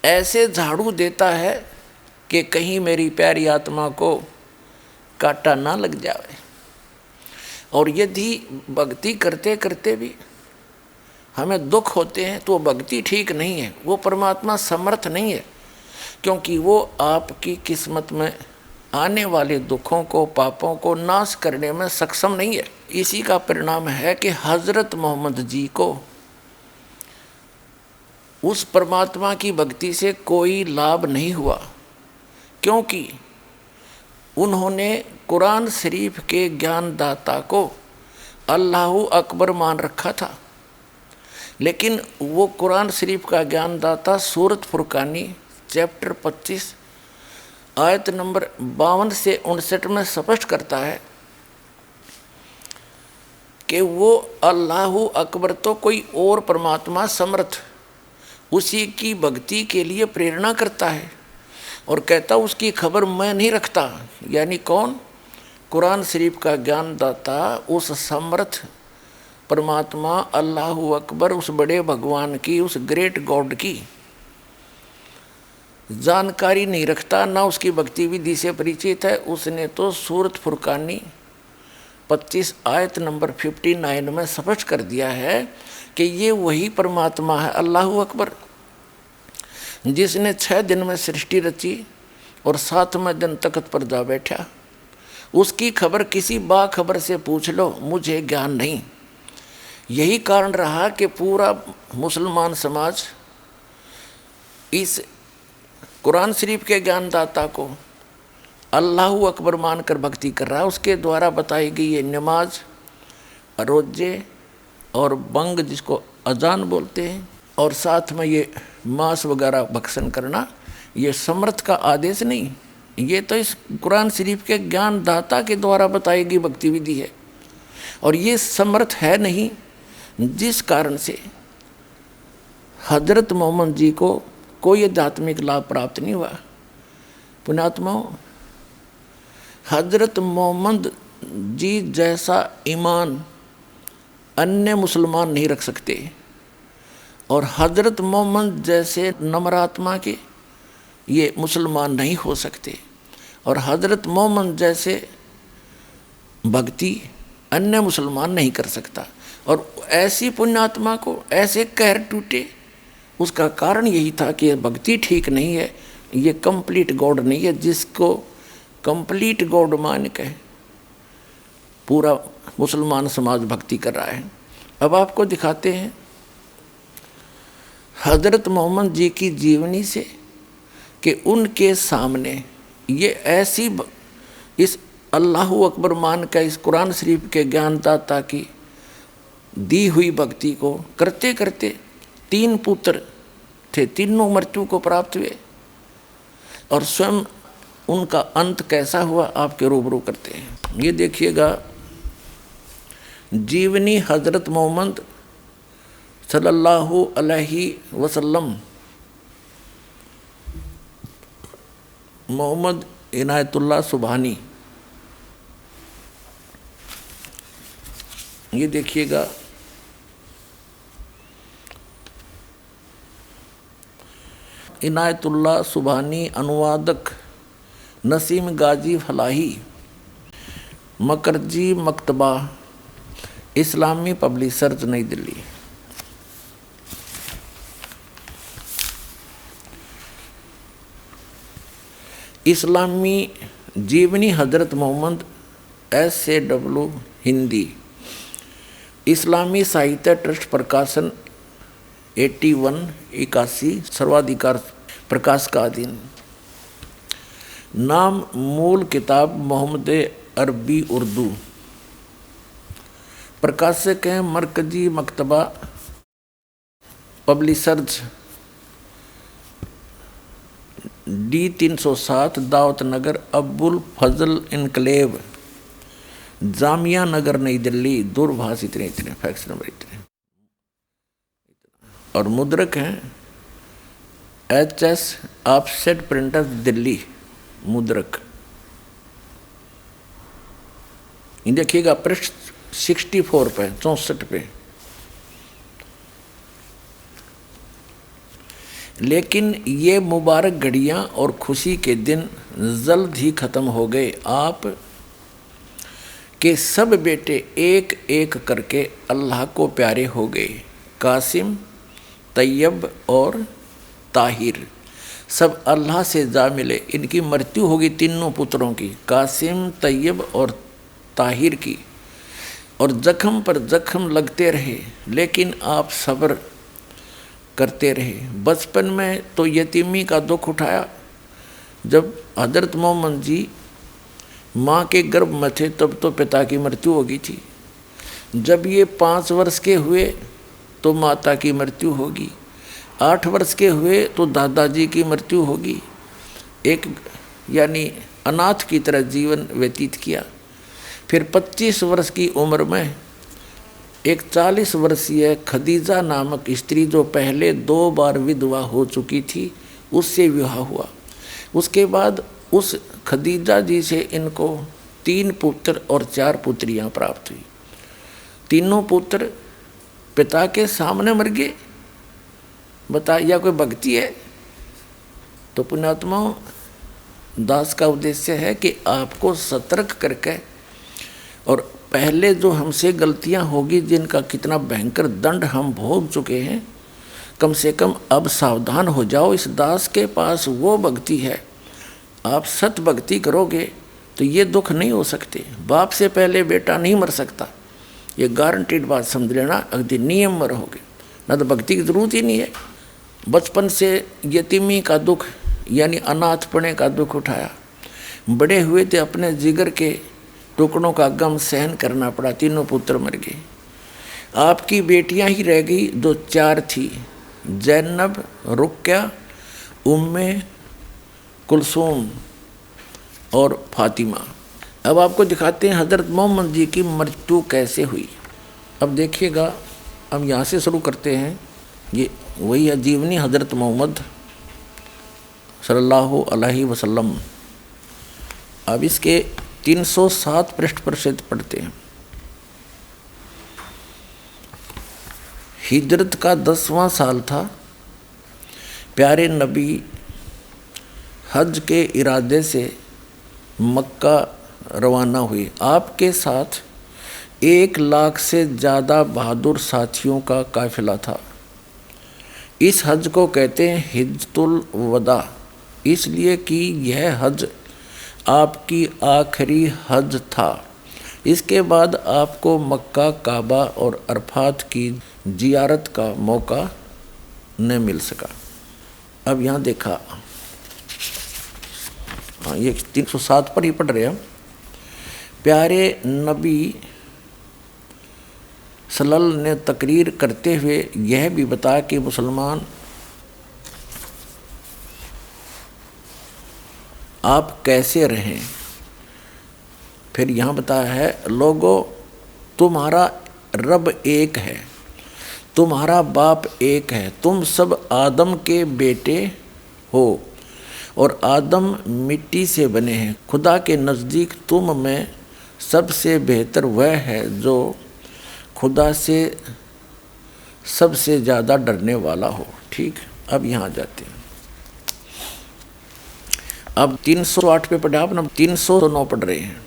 ऐसे झाड़ू देता है कि कहीं मेरी प्यारी आत्मा को कांटा ना लग जाए। और यदि भक्ति करते करते भी हमें दुख होते हैं तो भक्ति ठीक नहीं है, वो परमात्मा समर्थ नहीं है, क्योंकि वो आपकी किस्मत में आने वाले दुखों को, पापों को नाश करने में सक्षम नहीं है। इसी का परिणाम है कि हज़रत मोहम्मद जी को उस परमात्मा की भक्ति से कोई लाभ नहीं हुआ, क्योंकि उन्होंने कुरान शरीफ के ज्ञानदाता को अल्लाह अकबर मान रखा था। लेकिन वो कुरान शरीफ का ज्ञानदाता सूरत फुरकानी चैप्टर 25 आयत नंबर 52 से 59 में स्पष्ट करता है कि वो अल्लाहु अकबर तो कोई और परमात्मा समर्थ उसी की भक्ति के लिए प्रेरणा करता है और कहता उसकी खबर मैं नहीं रखता। यानी कौन? कुरान शरीफ का ज्ञानदाता, उस समर्थ परमात्मा अल्लाहु अकबर, उस बड़े भगवान की, उस ग्रेट गॉड की जानकारी नहीं रखता, ना उसकी भक्ति विधि से परिचित है। उसने तो सूरत फुरकानी 25 आयत नंबर 59 में स्पष्ट कर दिया है कि ये वही परमात्मा है अल्लाहु अकबर, जिसने 6 दिन में सृष्टि रची और 7वें दिन तख्त पर जा बैठा। उसकी खबर किसी बाखबर से पूछ लो, मुझे ज्ञान नहीं। यही कारण रहा कि पूरा मुसलमान समाज इस कुरान शरीफ के ज्ञानदाता को अल्लाहु अकबर मानकर भक्ति कर रहा है। उसके द्वारा बताई गई ये नमाज, रोजे और बंग जिसको अजान बोलते हैं, और साथ में ये मांस वगैरह भक्षण करना, ये समर्थ का आदेश नहीं, ये तो इस कुरान शरीफ के ज्ञानदाता के द्वारा बताई गई भक्ति विधि है। और ये समर्थ है नहीं, जिस कारण से हजरत मोहम्मद जी को कोई आध्यात्मिक लाभ प्राप्त नहीं हुआ। पुण्यात्माओं, हजरत मोहम्मद जी जैसा ईमान अन्य मुसलमान नहीं रख सकते, और हजरत मोहम्मद जैसे नम्रात्मा के ये मुसलमान नहीं हो सकते, और हजरत मोहम्मद जैसे भक्ति अन्य मुसलमान नहीं कर सकता। और ऐसी पुण्यात्मा को ऐसे कहर टूटे, उसका कारण यही था कि भक्ति ठीक नहीं है, ये कंप्लीट गॉड नहीं है, जिसको कंप्लीट गॉड मान के पूरा मुसलमान समाज भक्ति कर रहा है। अब आपको दिखाते हैं हजरत मोहम्मद जी की जीवनी से कि उनके सामने ये ऐसी इस अल्लाहु अकबर मान का इस कुरान शरीफ के ज्ञानदाता की दी हुई भक्ति को करते करते 3 पुत्र थे, तीनों मृत्यु को प्राप्त हुए, और स्वयं उनका अंत कैसा हुआ आपके रूबरू करते हैं। ये देखिएगा जीवनी हजरत मोहम्मद सल्लल्लाहु अलैहि वसल्लम, मोहम्मद इनायतुल्लाह सुबहानी। ये देखिएगा इनायतुल्लाह सुबहानी, अनुवादक नसीम गाजी फलाही, मकरजी मकतबा, इस्लामी पब्लिशर्स, नई दिल्ली। इस्लामी जीवनी हजरत मोहम्मद, SAW हिंदी, इस्लामी साहित्य ट्रस्ट प्रकाशन 81 सर्वाधिकार प्रकाश का अधीन। नाम मूल किताब मोहम्मद अरबी उर्दू, प्रकाशक हैं मरकजी मकतबा पब्लिशर्स, D307 दावत नगर, अब्बुल फजल इनकलेव, जामिया नगर, नई दिल्ली। दूरभाष इतने फैक्स नंबर इतने, और मुद्रक हैं HS ऑफसेट प्रिंटर्स दिल्ली, मुद्रक। ये देखिएगा पृष्ठ 64 पे, 64 पे। लेकिन ये मुबारक घड़ियाँ और खुशी के दिन जल्द ही ख़त्म हो गए। आप के सब बेटे एक एक करके अल्लाह को प्यारे हो गए। कासिम, तैयब और ताहिर सब अल्लाह से जा मिले। इनकी मृत्यु होगी तीनों पुत्रों की, कासिम, तैयब और ताहिर की, और जख्म पर जख्म लगते रहे, लेकिन आप सब्र करते रहे। बचपन में तो यतीमी का दुख उठाया। जब हजरत मोहम्मद जी माँ के गर्भ में थे तब तो पिता की मृत्यु हो गई थी। जब ये 5 वर्ष के हुए तो माता की मृत्यु होगी। 8 वर्ष के हुए तो दादाजी की मृत्यु होगी। एक यानी अनाथ की तरह जीवन व्यतीत किया। फिर 25 वर्ष की उम्र में एक 40 वर्षीय खदीजा नामक स्त्री, जो पहले 2 बार विधवा हो चुकी थी, उससे विवाह हुआ। उसके बाद उस खदीजा जी से इनको 3 पुत्र और 4 पुत्रियां प्राप्त हुई। तीनों पुत्र पिता के सामने मर गए। बता, या कोई भक्ति है? तो पुण्यात्माओं, दास का उद्देश्य है कि आपको सतर्क करके, और पहले जो हमसे गलतियां होगी, जिनका कितना भयंकर दंड हम भोग चुके हैं, कम से कम अब सावधान हो जाओ। इस दास के पास वो भक्ति है, आप सत भक्ति करोगे तो ये दुख नहीं हो सकते। बाप से पहले बेटा नहीं मर सकता, ये गारंटीड बात समझ लेना। अगदी नियम में रहोगे ना तो भक्ति की जरूरत ही नहीं है। बचपन से यतीमी का दुख यानी अनाथपने का दुख उठाया, बड़े हुए थे अपने जिगर के टुकड़ों का गम सहन करना पड़ा, तीनों पुत्र मर गए। आपकी बेटियां ही रह गई जो 4 थी, जैनब, रुक्या, उम्मे कुलसूम और फातिमा। अब आपको दिखाते हैं हज़रत मोहम्मद जी की मृत्यु कैसे हुई। अब देखिएगा, अब यहाँ से शुरू करते हैं। ये वही है जीवनी हज़रत मोहम्मद सल्लल्लाहु अलैहि वसल्लम। अब इसके 307 पृष्ठ पर से पढ़ते हैं। हिजरत का 10वां साल था। प्यारे नबी हज के इरादे से मक्का रवाना हुए। आपके साथ 1 लाख से ज़्यादा बहादुर साथियों का काफिला था। इस हज को कहते हैं हिज्जतुल वदा, इसलिए कि यह हज आपकी आखिरी हज था। इसके बाद आपको मक्का, काबा और अरफात की जियारत का मौका न मिल सका। अब यहाँ देखा, हाँ, ये 307 पर ही पढ़ रहे हैं। प्यारे नबी सल्लल्लाहु ने तकरीर करते हुए यह भी बताया कि मुसलमान आप कैसे रहें। फिर यहाँ बताया है, लोगों तुम्हारा रब एक है, तुम्हारा बाप एक है, तुम सब आदम के बेटे हो और आदम मिट्टी से बने हैं। खुदा के नज़दीक तुम में सबसे बेहतर वह है जो खुदा से सबसे ज़्यादा डरने वाला हो। ठीक, अब यहाँ जाते हैं। अब 308 पे पढ़े आप ना, 309 पढ़ रहे हैं।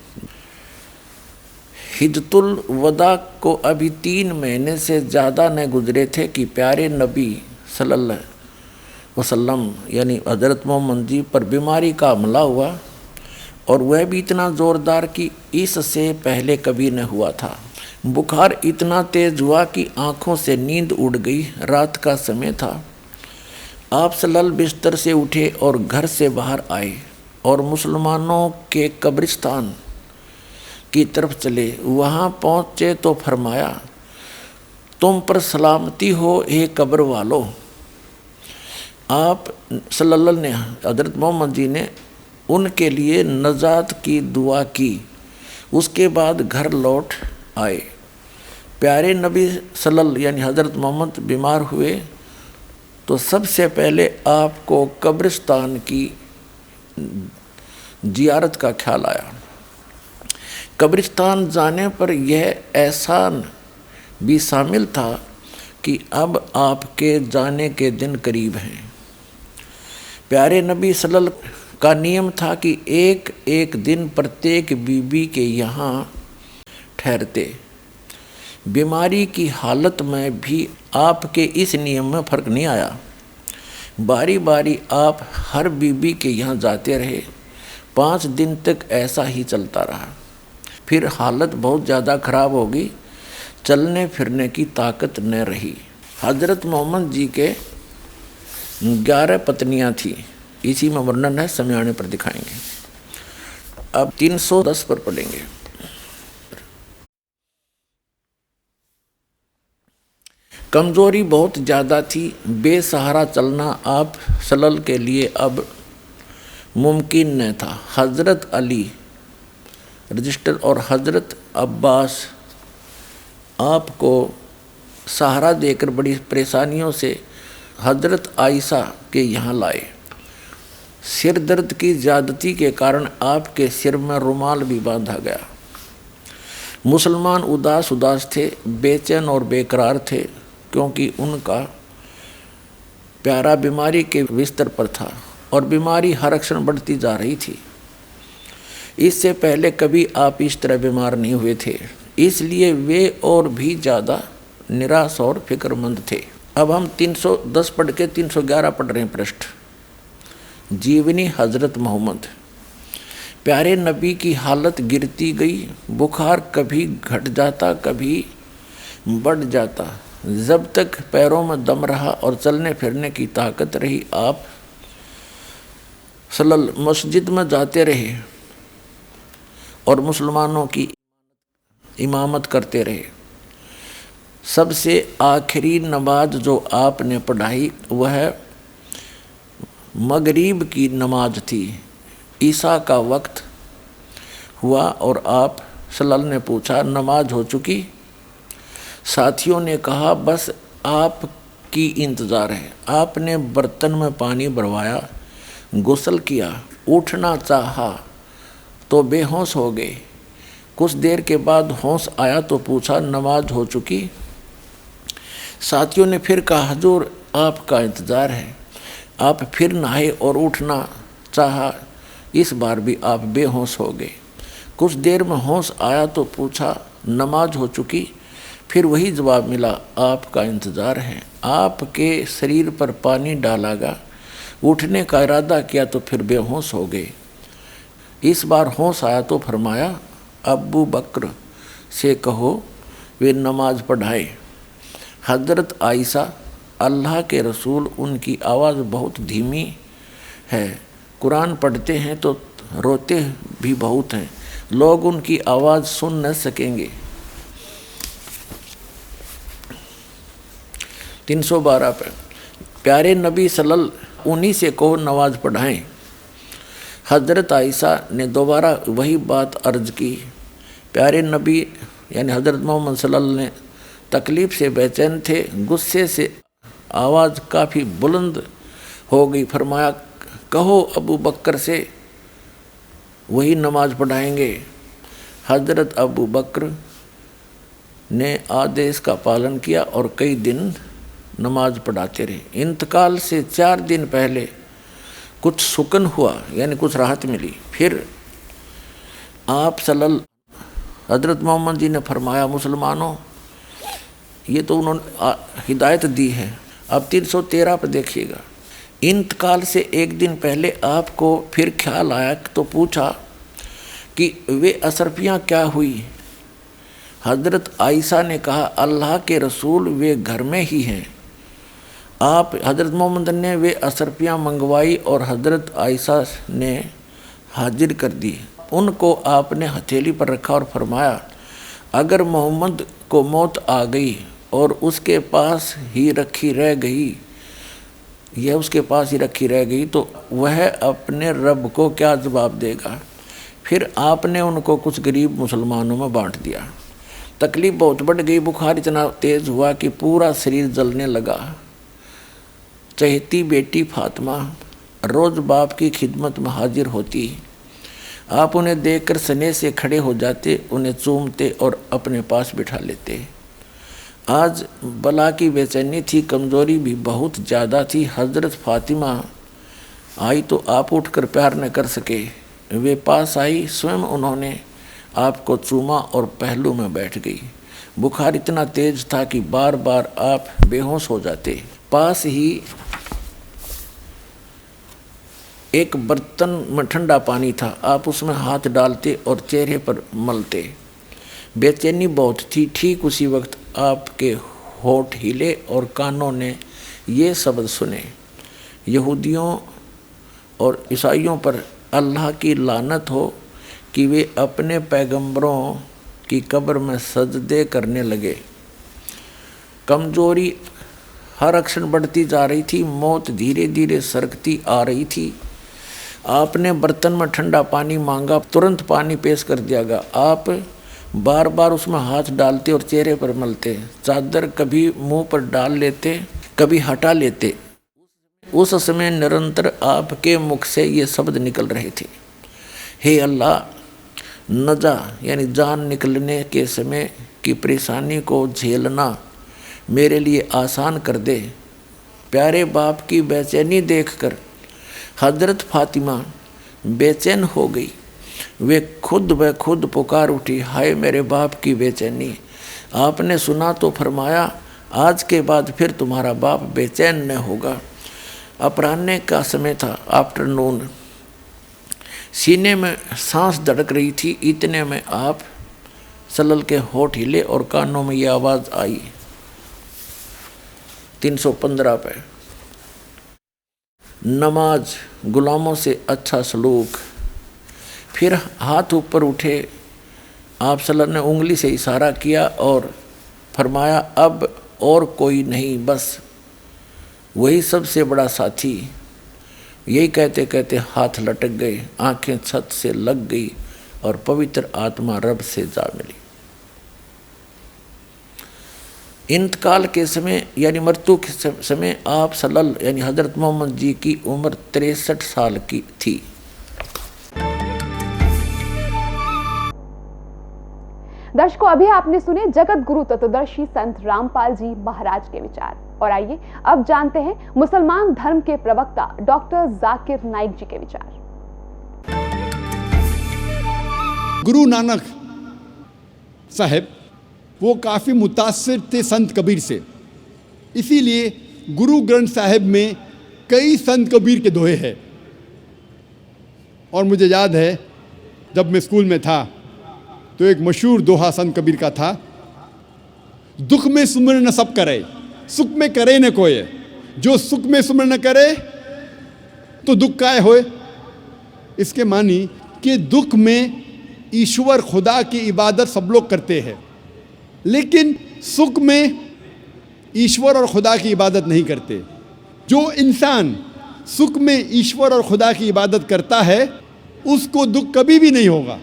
हिज्जतुल वदा को अभी 3 महीने से ज़्यादा न गुजरे थे कि प्यारे नबी सल्लल्लाहु वसल्लम यानी हज़रत मोहम्मद जी पर बीमारी का हमला हुआ, और वह भी इतना ज़ोरदार कि इससे पहले कभी न हुआ था। बुखार इतना तेज़ हुआ कि आँखों से नींद उड़ गई। रात का समय था। आप सल्लल्लाहु बिस्तर से उठे और घर से बाहर आए और मुसलमानों के कब्रिस्तान की तरफ चले। वहाँ पहुँचे तो फरमाया, तुम पर सलामती हो हे कब्र वालों। आप सल्लल्लाहु ने हज़रत मोहम्मद जी ने उनके लिए नजात की दुआ की। उसके बाद घर लौट आए। प्यारे नबी सल्लल्लाहु यानी हज़रत मोहम्मद बीमार हुए तो सबसे पहले आपको कब्रिस्तान की जियारत का ख्याल आया। कब्रिस्तान जाने पर यह एहसान भी शामिल था कि अब आपके जाने के दिन करीब हैं। प्यारे नबी सल्लल्लाहु का नियम था कि एक एक दिन प्रत्येक बीबी के यहाँ ठहरते। बीमारी की हालत में भी आपके इस नियम में फ़र्क नहीं आया। बारी बारी आप हर बीबी के यहाँ जाते रहे। 5 दिन तक ऐसा ही चलता रहा। फिर हालत बहुत ज़्यादा ख़राब हो गई, चलने फिरने की ताकत न रही। हज़रत मोहम्मद जी के 11 पत्नियां थीं। इसी में वर्णन है, समय आने पर दिखाएंगे। अब 310 पर पढ़ेंगे। कमज़ोरी बहुत ज़्यादा थी। बेसहारा चलना आप सल्लल्लाहु के लिए अब मुमकिन न था। हज़रत अली रजिस्टर और हज़रत अब्बास आपको सहारा देकर बड़ी परेशानियों से हज़रत आयशा के यहाँ लाए। सिर दर्द की ज़्यादती के कारण आपके सिर में रुमाल भी बांधा गया। मुसलमान उदास उदास थे, बेचैन और बेकरार थे, क्योंकि उनका प्यारा बीमारी के बिस्तर पर था और बीमारी हर क्षण बढ़ती जा रही थी। इससे पहले कभी आप इस तरह बीमार नहीं हुए थे, इसलिए वे और भी ज़्यादा निराश और फिक्रमंद थे। अब हम 310 पढ़ के 311 पढ़ रहे हैं पृष्ठ। जीवनी हज़रत मोहम्मद। प्यारे नबी की हालत गिरती गई, बुखार कभी घट जाता कभी बढ़ जाता। जब तक पैरों में दम रहा और चलने फिरने की ताकत रही, आप मस्जिद में जाते रहे और मुसलमानों की इमामत करते रहे। सबसे आखिरी नमाज जो आपने पढ़ाई वह मगरिब की नमाज थी। ईसा का वक्त हुआ और आप सल्लल्लाहु ने पूछा, नमाज हो चुकी? साथियों ने कहा, बस आपकी इंतज़ार है। आपने बर्तन में पानी भरवाया, गुस्ल किया, उठना चाहा तो बेहोश हो गए। कुछ देर के बाद होश आया तो पूछा, नमाज हो चुकी? साथियों ने फिर कहा, हुजूर आपका इंतज़ार है। आप फिर नहाए और उठना चाहा, इस बार भी आप बेहोश हो गए। कुछ देर में होश आया तो पूछा, नमाज हो चुकी? फिर वही जवाब मिला, आपका इंतज़ार है। आपके शरीर पर पानी डाला गया, उठने का इरादा किया तो फिर बेहोश हो गए। इस बार होश आया तो फरमाया, अबू बकर से कहो वे नमाज पढ़ाए। हज़रत आयशा, अल्लाह के रसूल, उनकी आवाज़ बहुत धीमी है, कुरान पढ़ते हैं तो रोते भी बहुत हैं, लोग उनकी आवाज़ सुन न सकेंगे। 312 पर प्यारे नबी सल्लल्लाहु उन्हीं से कहो नमाज पढ़ाएं। हज़रत आयशा ने दोबारा वही बात अर्ज की। प्यारे नबी यानी हज़रत मोहम्मद सल्लल्लाहु ने तकलीफ़ से बेचैन थे, गुस्से से आवाज़ काफ़ी बुलंद हो गई। फरमाया, कहो अबू बकर से वही नमाज पढ़ाएंगे। हज़रत अबू बकर ने आदेश का पालन किया और कई दिन नमाज पढ़ाते रहे। इंतकाल से 4 दिन पहले कुछ सुकन हुआ, यानी कुछ राहत मिली। फिर आप सल्लल्लाहु हज़रत मोहम्मद जी ने फरमाया, मुसलमानों, ये तो उन्होंने हिदायत दी है। अब 313 पर देखिएगा। इंतकाल से 1 दिन पहले आपको फिर ख्याल आया तो पूछा कि वे अशरफियाँ क्या हुई? हज़रत आयशा ने कहा, अल्लाह के रसूल वे घर में ही हैं। आप हज़रत मोहम्मद ने वे अशरफियाँ मंगवाई और हज़रत आयशा ने हाजिर कर दी। उनको आपने हथेली पर रखा और फरमाया, अगर मोहम्मद को मौत आ गई और उसके पास ही रखी रह गई, यह उसके पास ही रखी रह गई, तो वह अपने रब को क्या जवाब देगा? फिर आपने उनको कुछ गरीब मुसलमानों में बांट दिया। तकलीफ़ बहुत बढ़ गई, बुखार इतना तेज़ हुआ कि पूरा शरीर जलने लगा। चहेती बेटी फातिमा रोज़ बाप की खिदमत में हाजिर होती। आप उन्हें देखकर स्नेह से खड़े हो जाते, उन्हें चूमते और अपने पास बिठा लेते। आज बला की बेचैनी थी, कमज़ोरी भी बहुत ज़्यादा थी। हज़रत फातिमा आई तो आप उठकर प्यार न कर सके। वे पास आई, स्वयं उन्होंने आपको चूमा और पहलू में बैठ गई। बुखार इतना तेज था कि बार बार आप बेहोश हो जाते। पास ही एक बर्तन में ठंडा पानी था, आप उसमें हाथ डालते और चेहरे पर मलते। बेचैनी बहुत थी। ठीक उसी वक्त आपके होठ हिले और कानों ने ये शब्द सुने, यहूदियों और ईसाइयों पर अल्लाह की लानत हो कि वे अपने पैगंबरों की कब्र में सजदे करने लगे। कमज़ोरी हर क्षण बढ़ती जा रही थी, मौत धीरे धीरे सरकती आ रही थी। आपने बर्तन में ठंडा पानी मांगा, तुरंत पानी पेश कर दिया गया। आप बार बार उसमें हाथ डालते और चेहरे पर मलते, चादर कभी मुंह पर डाल लेते, कभी हटा लेते। उस समय निरंतर आपके मुख से ये शब्द निकल रहे थे, हे अल्लाह, नजा यानी जान निकलने के समय की परेशानी को झेलना मेरे लिए आसान कर दे। प्यारे बाप की बेचैनी देखकर हजरत फातिमा बेचैन हो गई। वे खुद ब खुद पुकार उठी, हाय मेरे बाप की बेचैनी। आपने सुना तो फरमाया, आज के बाद फिर तुम्हारा बाप बेचैन न होगा। अपराह्न का समय था, आफ्टरनून। सीने में सांस धड़क रही थी, इतने में आप सलल के होठ हिले और कानों में ये आवाज़ आई, 315 पे, नमाज गुलामों से अच्छा सलूक। फिर हाथ ऊपर उठे, आप सल्लल्लाहु ने उंगली से इशारा किया और फरमाया, अब और कोई नहीं, बस वही सबसे बड़ा साथी। यही कहते कहते हाथ लटक गए, आंखें छत से लग गई और पवित्र आत्मा रब से जा मिली। इंतकाल के समय यानी मृत्यु के समय आप सल्लल्लाहु यानी हजरत मोहम्मद जी की उम्र 63 साल की थी। दर्शकों, अभी आपने सुने जगत गुरु तत्वदर्शी संत रामपाल जी महाराज के विचार। और आइए अब जानते हैं मुसलमान धर्म के प्रवक्ता डॉक्टर जाकिर नाइक जी के विचार। गुरु नानक साहब वो काफ़ी मुतासिर थे संत कबीर से, इसीलिए गुरु ग्रंथ साहिब में कई संत कबीर के दोहे हैं। और मुझे याद है जब मैं स्कूल में था तो एक मशहूर दोहा संत कबीर का था, दुख में सुमर न सब करे, सुख में करे न कोय, जो सुख में सुमर न करे तो दुख काय होए। इसके मानी कि दुख में ईश्वर खुदा की इबादत सब लोग करते हैं, लेकिन सुख में ईश्वर और खुदा की इबादत नहीं करते। जो इंसान सुख में ईश्वर और खुदा की इबादत करता है उसको दुख कभी भी नहीं होगा।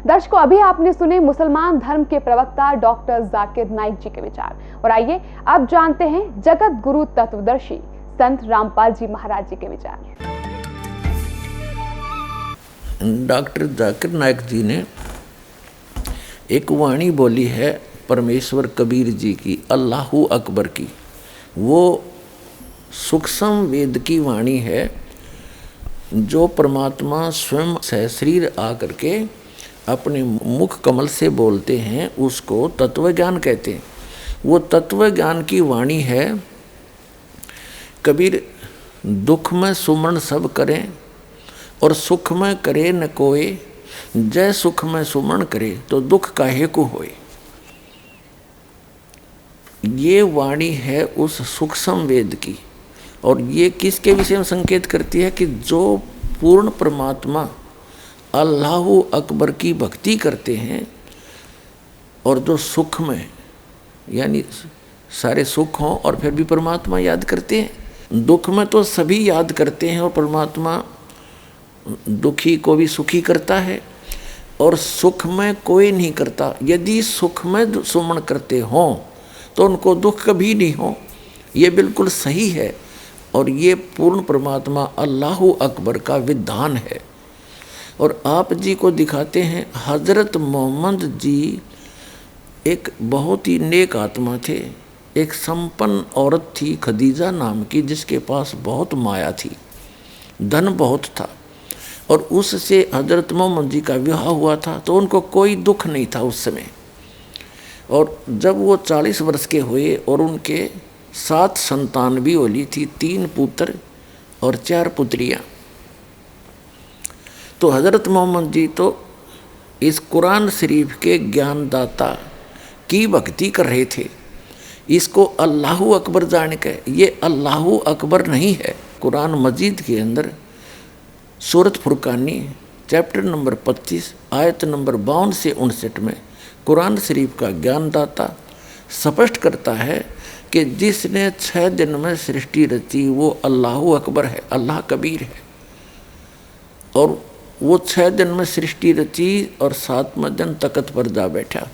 दर्शकों, अभी आपने सुने मुसलमान धर्म के प्रवक्ता डॉक्टर जाकिर नाइक जी के विचार। और आइए अब जानते हैं जगत गुरु तत्वदर्शी संत रामपाल जी महाराज जी के विचार। डॉक्टर जाकिर नाइक जी ने एक वाणी बोली है परमेश्वर कबीर जी की, अल्लाहू अकबर की। वो सूक्ष्म वेद की वाणी है जो परमात्मा स्वयं सहशरीर आकर के अपने मुख कमल से बोलते हैं, उसको तत्व ज्ञान कहते हैं। वो तत्व ज्ञान की वाणी है। कबीर दुख में सुमरण सब करें और सुख में करे न कोय, जय सुख में सुमरण करे तो दुख काहे को होए। ये वाणी है उस सूक्ष्म वेद की। और ये किसके विषय में संकेत करती है कि जो पूर्ण परमात्मा अल्लाहु अकबर की भक्ति करते हैं और जो सुख में यानी सारे सुख हों और फिर भी परमात्मा याद करते हैं। दुख में तो सभी याद करते हैं और परमात्मा दुखी को भी सुखी करता है और सुख में कोई नहीं करता। यदि सुख में सुमन करते हों तो उनको दुख कभी नहीं हो। ये बिल्कुल सही है और ये पूर्ण परमात्मा अल्लाहु अकबर का विधान है। और आप जी को दिखाते हैं, हज़रत मोहम्मद जी एक बहुत ही नेक आत्मा थे। एक संपन्न औरत थी खदीजा नाम की, जिसके पास बहुत माया थी, धन बहुत था। और उससे हज़रत मोहम्मद जी का विवाह हुआ था तो उनको कोई दुख नहीं था उस समय। और जब वो 40 वर्ष के हुए और उनके 7 संतान भी होली थी, 3 पुत्र और 4 पुत्रियाँ। तो हज़रत मोहम्मद जी तो इस कुरान शरीफ के ज्ञानदाता की भक्ति कर रहे थे। इसको अल्लाहु अकबर जान के, ये अल्लाहु अकबर नहीं है। कुरान मजीद के अंदर सूरत फुरकानी चैप्टर नंबर 25 आयत नंबर 52 से 59 में कुरान शरीफ का ज्ञानदाता स्पष्ट करता है कि जिसने 6 दिन में सृष्टि रची वो अल्लाहु अकबर है, अल्लाह कबीर है। और वो 6 दिन में सृष्टि रची और 7वें दिन तख्त पर जा बैठा।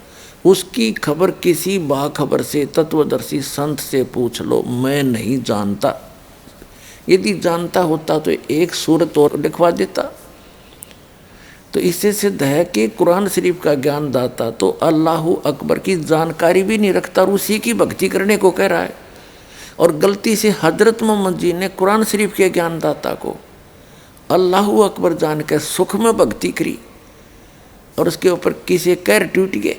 उसकी खबर किसी बाखबर से, तत्वदर्शी संत से पूछ लो, मैं नहीं जानता। यदि जानता होता तो एक सूरत और लिखवा देता। तो इससे सिद्ध है कि कुरान शरीफ का ज्ञान दाता तो अल्लाहु अकबर की जानकारी भी नहीं रखता और उसी की भक्ति करने को कह रहा है। और गलती से हजरत मोहम्मद जी ने कुरान शरीफ के ज्ञान दाता को अल्लाहु अकबर जान के सुख में भक्ति करी और उसके ऊपर किसी कैर टूट गए।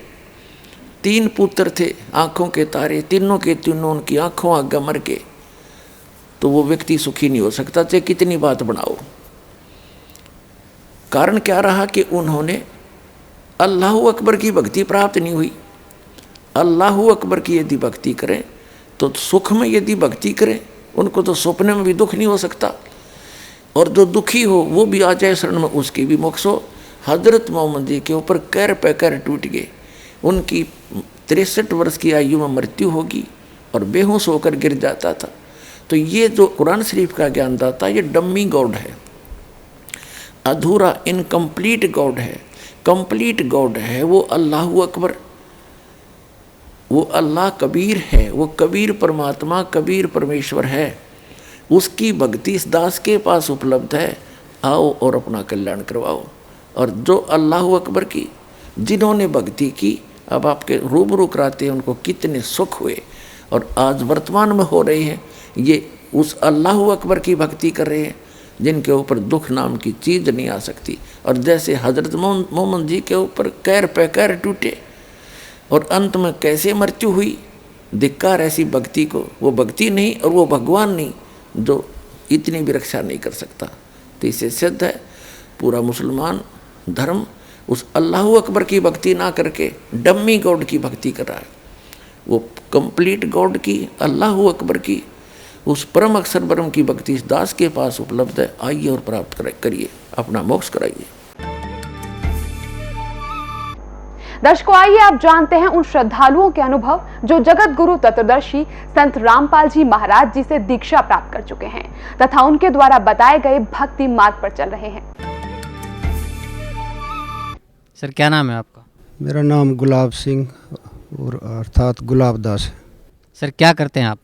3 पुत्र थे, आंखों के तारे, तीनों के तीनों उनकी आंखों आगे मर के, तो वो व्यक्ति सुखी नहीं हो सकता चाहे कितनी बात बनाओ। कारण क्या रहा कि उन्होंने अल्लाहु अकबर की भक्ति प्राप्त नहीं हुई। अल्लाहु अकबर की यदि भक्ति करें तो सुख में यदि भक्ति करें, उनको तो सपने में भी दुख नहीं हो सकता। और जो दुखी हो वो भी आ जाए शरण में, उसकी भी मोक्ष हो। हजरत मोहम्मद जी के ऊपर कैर पे कैर टूट गए। उनकी 63 वर्ष की आयु में मृत्यु होगी और बेहोश होकर गिर जाता था। तो ये जो कुरान शरीफ का ज्ञान दाता, ये डम्मी गॉड है, अधूरा इनकम्प्लीट गॉड है। कंप्लीट गॉड है वो अल्लाहु अकबर, वो अल्लाह कबीर है, वो कबीर परमात्मा, कबीर परमेश्वर है। उसकी भक्ति इस दास के पास उपलब्ध है। आओ और अपना कल्याण करवाओ। और जो अल्लाहु अकबर की जिन्होंने भक्ति की, अब आपके रूबरू कराते हैं उनको कितने सुख हुए और आज वर्तमान में हो रहे हैं। ये उस अल्लाहु अकबर की भक्ति कर रहे हैं जिनके ऊपर दुख नाम की चीज़ नहीं आ सकती। और जैसे हजरत मोहम्मद जी के ऊपर कैर पे कैर टूटे और अंत में कैसे मृत्यु हुई, धिक्कार ऐसी भक्ति को। वो भक्ति नहीं और वो भगवान नहीं जो इतनी भी रक्षा नहीं कर सकता। तो इससे सिद्ध है पूरा मुसलमान धर्म उस अल्लाहु अकबर की भक्ति ना करके डम्मी गॉड की भक्ति कर रहा है। वो कंप्लीट गॉड की, अल्लाहु अकबर की, उस परम अक्षर ब्रह्म की भक्ति इस दास के पास उपलब्ध है। आइए और प्राप्त करिए, अपना मोक्ष कराइए। दर्शकों, आइए आप जानते हैं उन श्रद्धालुओं के अनुभव जो जगत गुरु तत्वदर्शी संत रामपाल जी महाराज जी से दीक्षा प्राप्त कर चुके हैं तथा उनके द्वारा बताए गए भक्ति मार्ग पर चल रहे हैं। सर, क्या नाम है आपका? मेरा नाम गुलाब सिंह और अर्थात गुलाब दास है। सर, क्या करते हैं आप?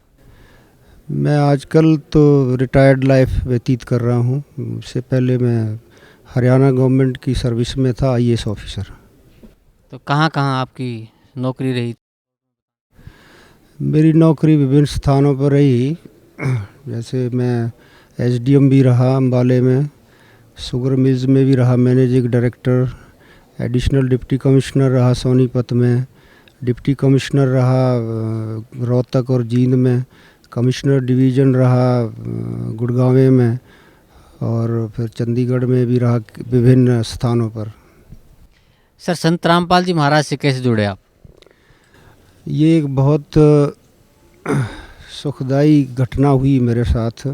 मैं आजकल तो रिटायर्ड लाइफ व्यतीत कर रहा हूँ। इससे पहले मैं हरियाणा गवर्नमेंट की सर्विस में था, IAS ऑफिसर। तो कहाँ कहाँ आपकी नौकरी रही? मेरी नौकरी विभिन्न स्थानों पर रही। जैसे मैं SDM भी रहा अम्बाले में, शुगर मिल्स में भी रहा managing director, additional deputy commissioner रहा सोनीपत में, डिप्टी कमिश्नर रहा रोहतक और जींद में, कमिश्नर डिवीज़न रहा गुड़गांव में, और फिर चंडीगढ़ में भी रहा विभिन्न स्थानों पर। सर, संत रामपाल जी महाराज से कैसे जुड़े आप? ये एक बहुत सुखदाई घटना हुई मेरे साथ,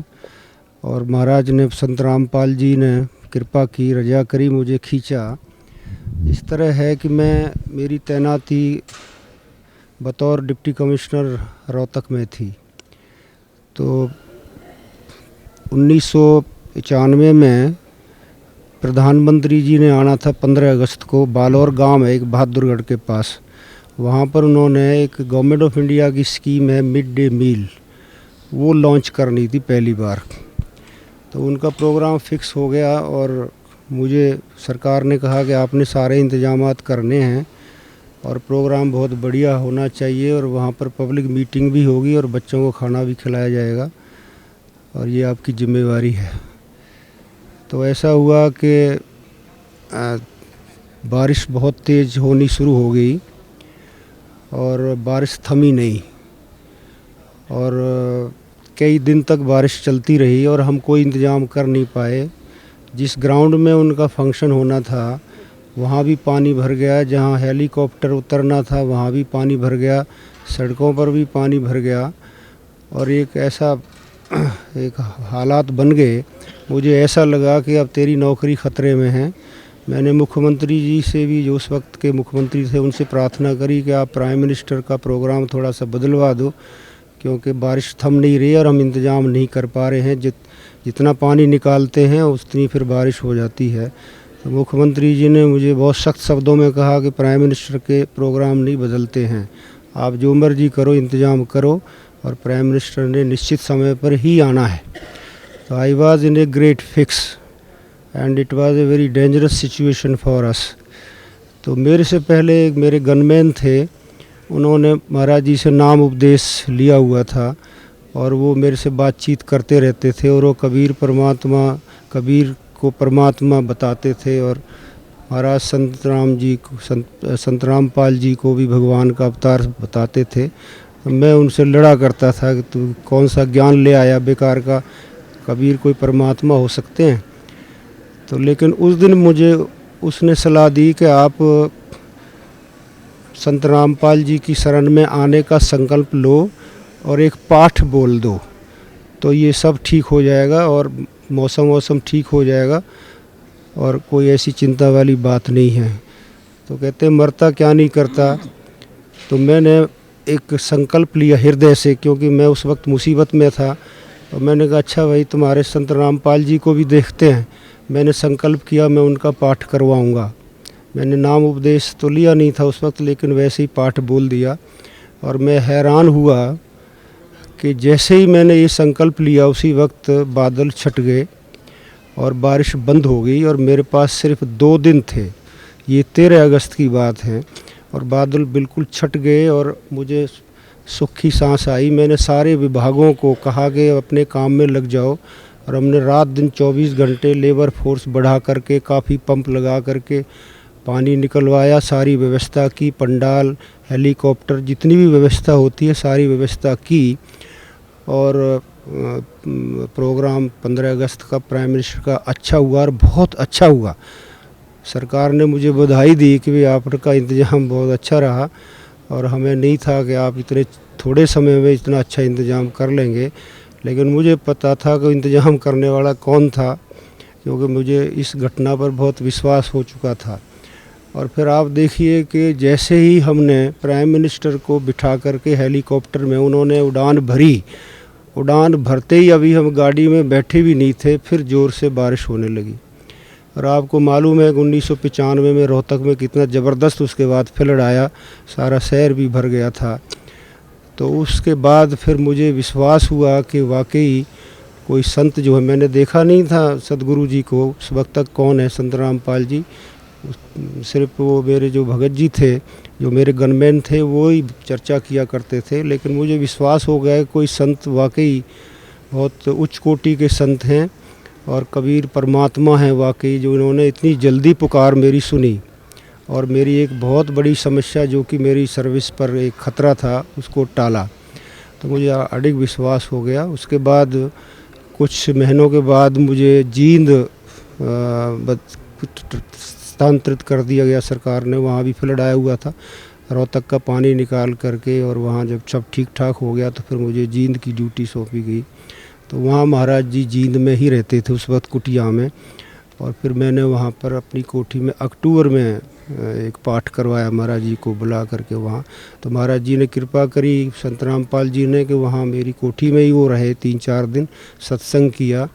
और महाराज ने, संत रामपाल जी ने कृपा की, रजा करी, मुझे खींचा। इस तरह है कि मेरी तैनाती बतौर डिप्टी कमिश्नर रोहतक में थी। तो 1991 में प्रधानमंत्री जी ने आना था 15 अगस्त को। बालोर गांव है एक बहादुरगढ़ के पास, वहाँ पर उन्होंने एक गवर्नमेंट ऑफ इंडिया की स्कीम है मिड डे मील, वो लॉन्च करनी थी पहली बार। तो उनका प्रोग्राम फिक्स हो गया और मुझे सरकार ने कहा कि आपने सारे इंतजामात करने हैं और प्रोग्राम बहुत बढ़िया होना चाहिए और वहाँ पर पब्लिक मीटिंग भी होगी और बच्चों को खाना भी खिलाया जाएगा और ये आपकी जिम्मेवारी है। तो ऐसा हुआ कि बारिश बहुत तेज़ होनी शुरू हो गई और बारिश थमी नहीं, और कई दिन तक बारिश चलती रही और हम कोई इंतज़ाम कर नहीं पाए। जिस ग्राउंड में उनका फंक्शन होना था वहाँ भी पानी भर गया, जहाँ हेलीकॉप्टर उतरना था वहाँ भी पानी भर गया, सड़कों पर भी पानी भर गया, और एक हालात बन गए। मुझे ऐसा लगा कि अब तेरी नौकरी ख़तरे में है। मैंने मुख्यमंत्री जी से भी, जो उस वक्त के मुख्यमंत्री थे, उनसे प्रार्थना करी कि आप प्राइम मिनिस्टर का प्रोग्राम थोड़ा सा बदलवा दो, क्योंकि बारिश थम नहीं रही और हम इंतज़ाम नहीं कर पा रहे हैं। जितना पानी निकालते हैं उतनी फिर बारिश हो जाती है। तो मुख्यमंत्री जी ने मुझे बहुत सख्त शब्दों में कहा कि प्राइम मिनिस्टर के प्रोग्राम नहीं बदलते हैं, आप जो मर्जी करो, इंतज़ाम करो, और प्राइम मिनिस्टर ने निश्चित समय पर ही आना है। तो I was in a great fix and it was a very dangerous situation for us. तो मेरे से पहले मेरे गनमैन थे, उन्होंने महाराज जी से नाम उपदेश लिया हुआ था और वो मेरे से बातचीत करते रहते थे और वो कबीर को परमात्मा बताते थे और महाराज संत रामपाल जी को भी भगवान का अवतार बताते थे। तो मैं उनसे लड़ा करता था कि तू कौन सा ज्ञान ले आया बेकार का, कबीर कोई परमात्मा हो सकते हैं। तो लेकिन उस दिन मुझे उसने सलाह दी कि आप संत रामपाल जी की शरण में आने का संकल्प लो और एक पाठ बोल दो, तो ये सब ठीक हो जाएगा और मौसम ठीक हो जाएगा और कोई ऐसी चिंता वाली बात नहीं है। तो कहते मरता क्या नहीं करता। तो मैंने एक संकल्प लिया हृदय से, क्योंकि मैं उस वक्त मुसीबत में था। और मैंने कहा अच्छा भाई, तुम्हारे संत रामपाल जी को भी देखते हैं। मैंने संकल्प किया मैं उनका पाठ करवाऊंगा। मैंने नाम उपदेश तो लिया नहीं था उस वक्त, लेकिन वैसे ही पाठ बोल दिया। और मैं हैरान हुआ कि जैसे ही मैंने ये संकल्प लिया उसी वक्त बादल छट गए और बारिश बंद हो गई। और मेरे पास सिर्फ 2 दिन थे, ये 13 अगस्त की बात है, और बादल बिल्कुल छट गए और मुझे सुखी सांस आई। मैंने सारे विभागों को कहा कि अपने काम में लग जाओ, और हमने रात दिन 24 घंटे लेबर फोर्स बढ़ा करके, काफ़ी पंप लगा करके पानी निकलवाया, सारी व्यवस्था की, पंडाल, हेलीकॉप्टर, जितनी भी व्यवस्था होती है सारी व्यवस्था की। और प्रोग्राम 15 अगस्त का प्राइम मिनिस्टर का अच्छा हुआ और बहुत अच्छा हुआ। सरकार ने मुझे बधाई दी कि भाई आपका इंतज़ाम बहुत अच्छा रहा, और हमें नहीं था कि आप इतने थोड़े समय में इतना अच्छा इंतज़ाम कर लेंगे। लेकिन मुझे पता था कि इंतज़ाम करने वाला कौन था, क्योंकि मुझे इस घटना पर बहुत विश्वास हो चुका था। और फिर आप देखिए कि जैसे ही हमने प्राइम मिनिस्टर को बिठा करके हेलीकॉप्टर में उन्होंने उड़ान भरी, उड़ान भरते ही अभी हम गाड़ी में बैठे भी नहीं थे, फिर ज़ोर से बारिश होने लगी। और आपको मालूम है कि 1995 में रोहतक में कितना ज़बरदस्त उसके बाद फ्लड आया, सारा शहर भी भर गया था। तो उसके बाद फिर मुझे विश्वास हुआ कि वाकई कोई संत जो है, मैंने देखा नहीं था सदगुरु जी को उस वक्त तक कौन है संत रामपाल जी, सिर्फ वो मेरे जो भगत जी थे, जो मेरे गनमैन थे, वो ही चर्चा किया करते थे। लेकिन मुझे विश्वास हो गया कि कोई संत वाकई बहुत उच्च कोटि के संत हैं और कबीर परमात्मा हैं वाकई, जो इन्होंने इतनी जल्दी पुकार मेरी सुनी और मेरी एक बहुत बड़ी समस्या जो कि मेरी सर्विस पर एक ख़तरा था उसको टाला। तो मुझे अडिग विश्वास हो गया। उसके बाद कुछ महीनों के बाद मुझे जींद स्थानांतरित कर दिया गया सरकार ने, वहाँ भी फ्लड आया हुआ था। रोहतक का पानी निकाल करके और वहाँ जब सब ठीक ठाक हो गया तो फिर मुझे जींद की ड्यूटी सौंपी गई। तो वहाँ महाराज जी जींद में ही रहते थे उस वक्त, कुटिया में। और फिर मैंने वहाँ पर अपनी कोठी में अक्टूबर में एक पाठ करवाया महाराज जी को बुला करके वहाँ। तो महाराज जी ने कृपा करी, संत रामपाल जी ने, कि वहाँ मेरी कोठी में ही वो रहे 3-4 दिन, सत्संग किया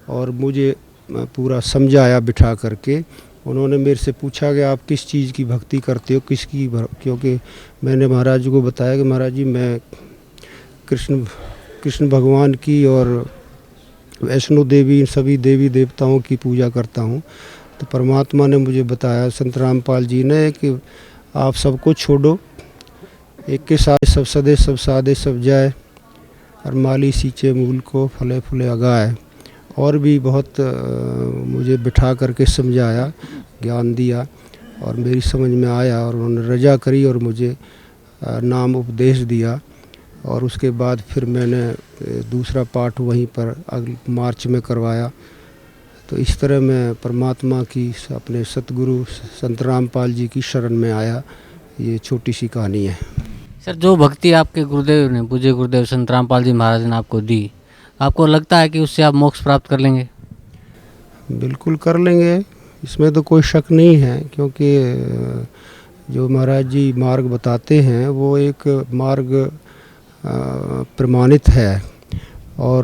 और मुझे पूरा समझाया बिठा करके। उन्होंने मेरे से पूछा कि आप किस चीज़ की भक्ति करते हो, किसकी, क्योंकि मैंने महाराज जी को बताया कि महाराज जी मैं कृष्ण भगवान की और वैष्णो देवी, इन सभी देवी देवताओं की पूजा करता हूँ। तो परमात्मा ने मुझे बताया, संत रामपाल जी ने, कि आप सबको छोड़ो, एक के साथ सब सदे सब सादे सब जाए, और माली सींचे मूल को, फले फूले अगाए। और भी बहुत मुझे बिठा करके समझाया, ज्ञान दिया और मेरी समझ में आया और उन्होंने रजा करी और मुझे नाम उपदेश दिया। और उसके बाद फिर मैंने दूसरा पाठ वहीं पर मार्च में करवाया। तो इस तरह मैं परमात्मा की, अपने सतगुरु संत रामपाल जी की शरण में आया। ये छोटी सी कहानी है। सर, जो भक्ति आपके गुरुदेव ने, पूज्य गुरुदेव संत रामपाल जी महाराज ने आपको दी, आपको लगता है कि उससे आप मोक्ष प्राप्त कर लेंगे? बिल्कुल कर लेंगे, इसमें तो कोई शक नहीं है, क्योंकि जो महाराज जी मार्ग बताते हैं वो एक मार्ग प्रमाणित है, और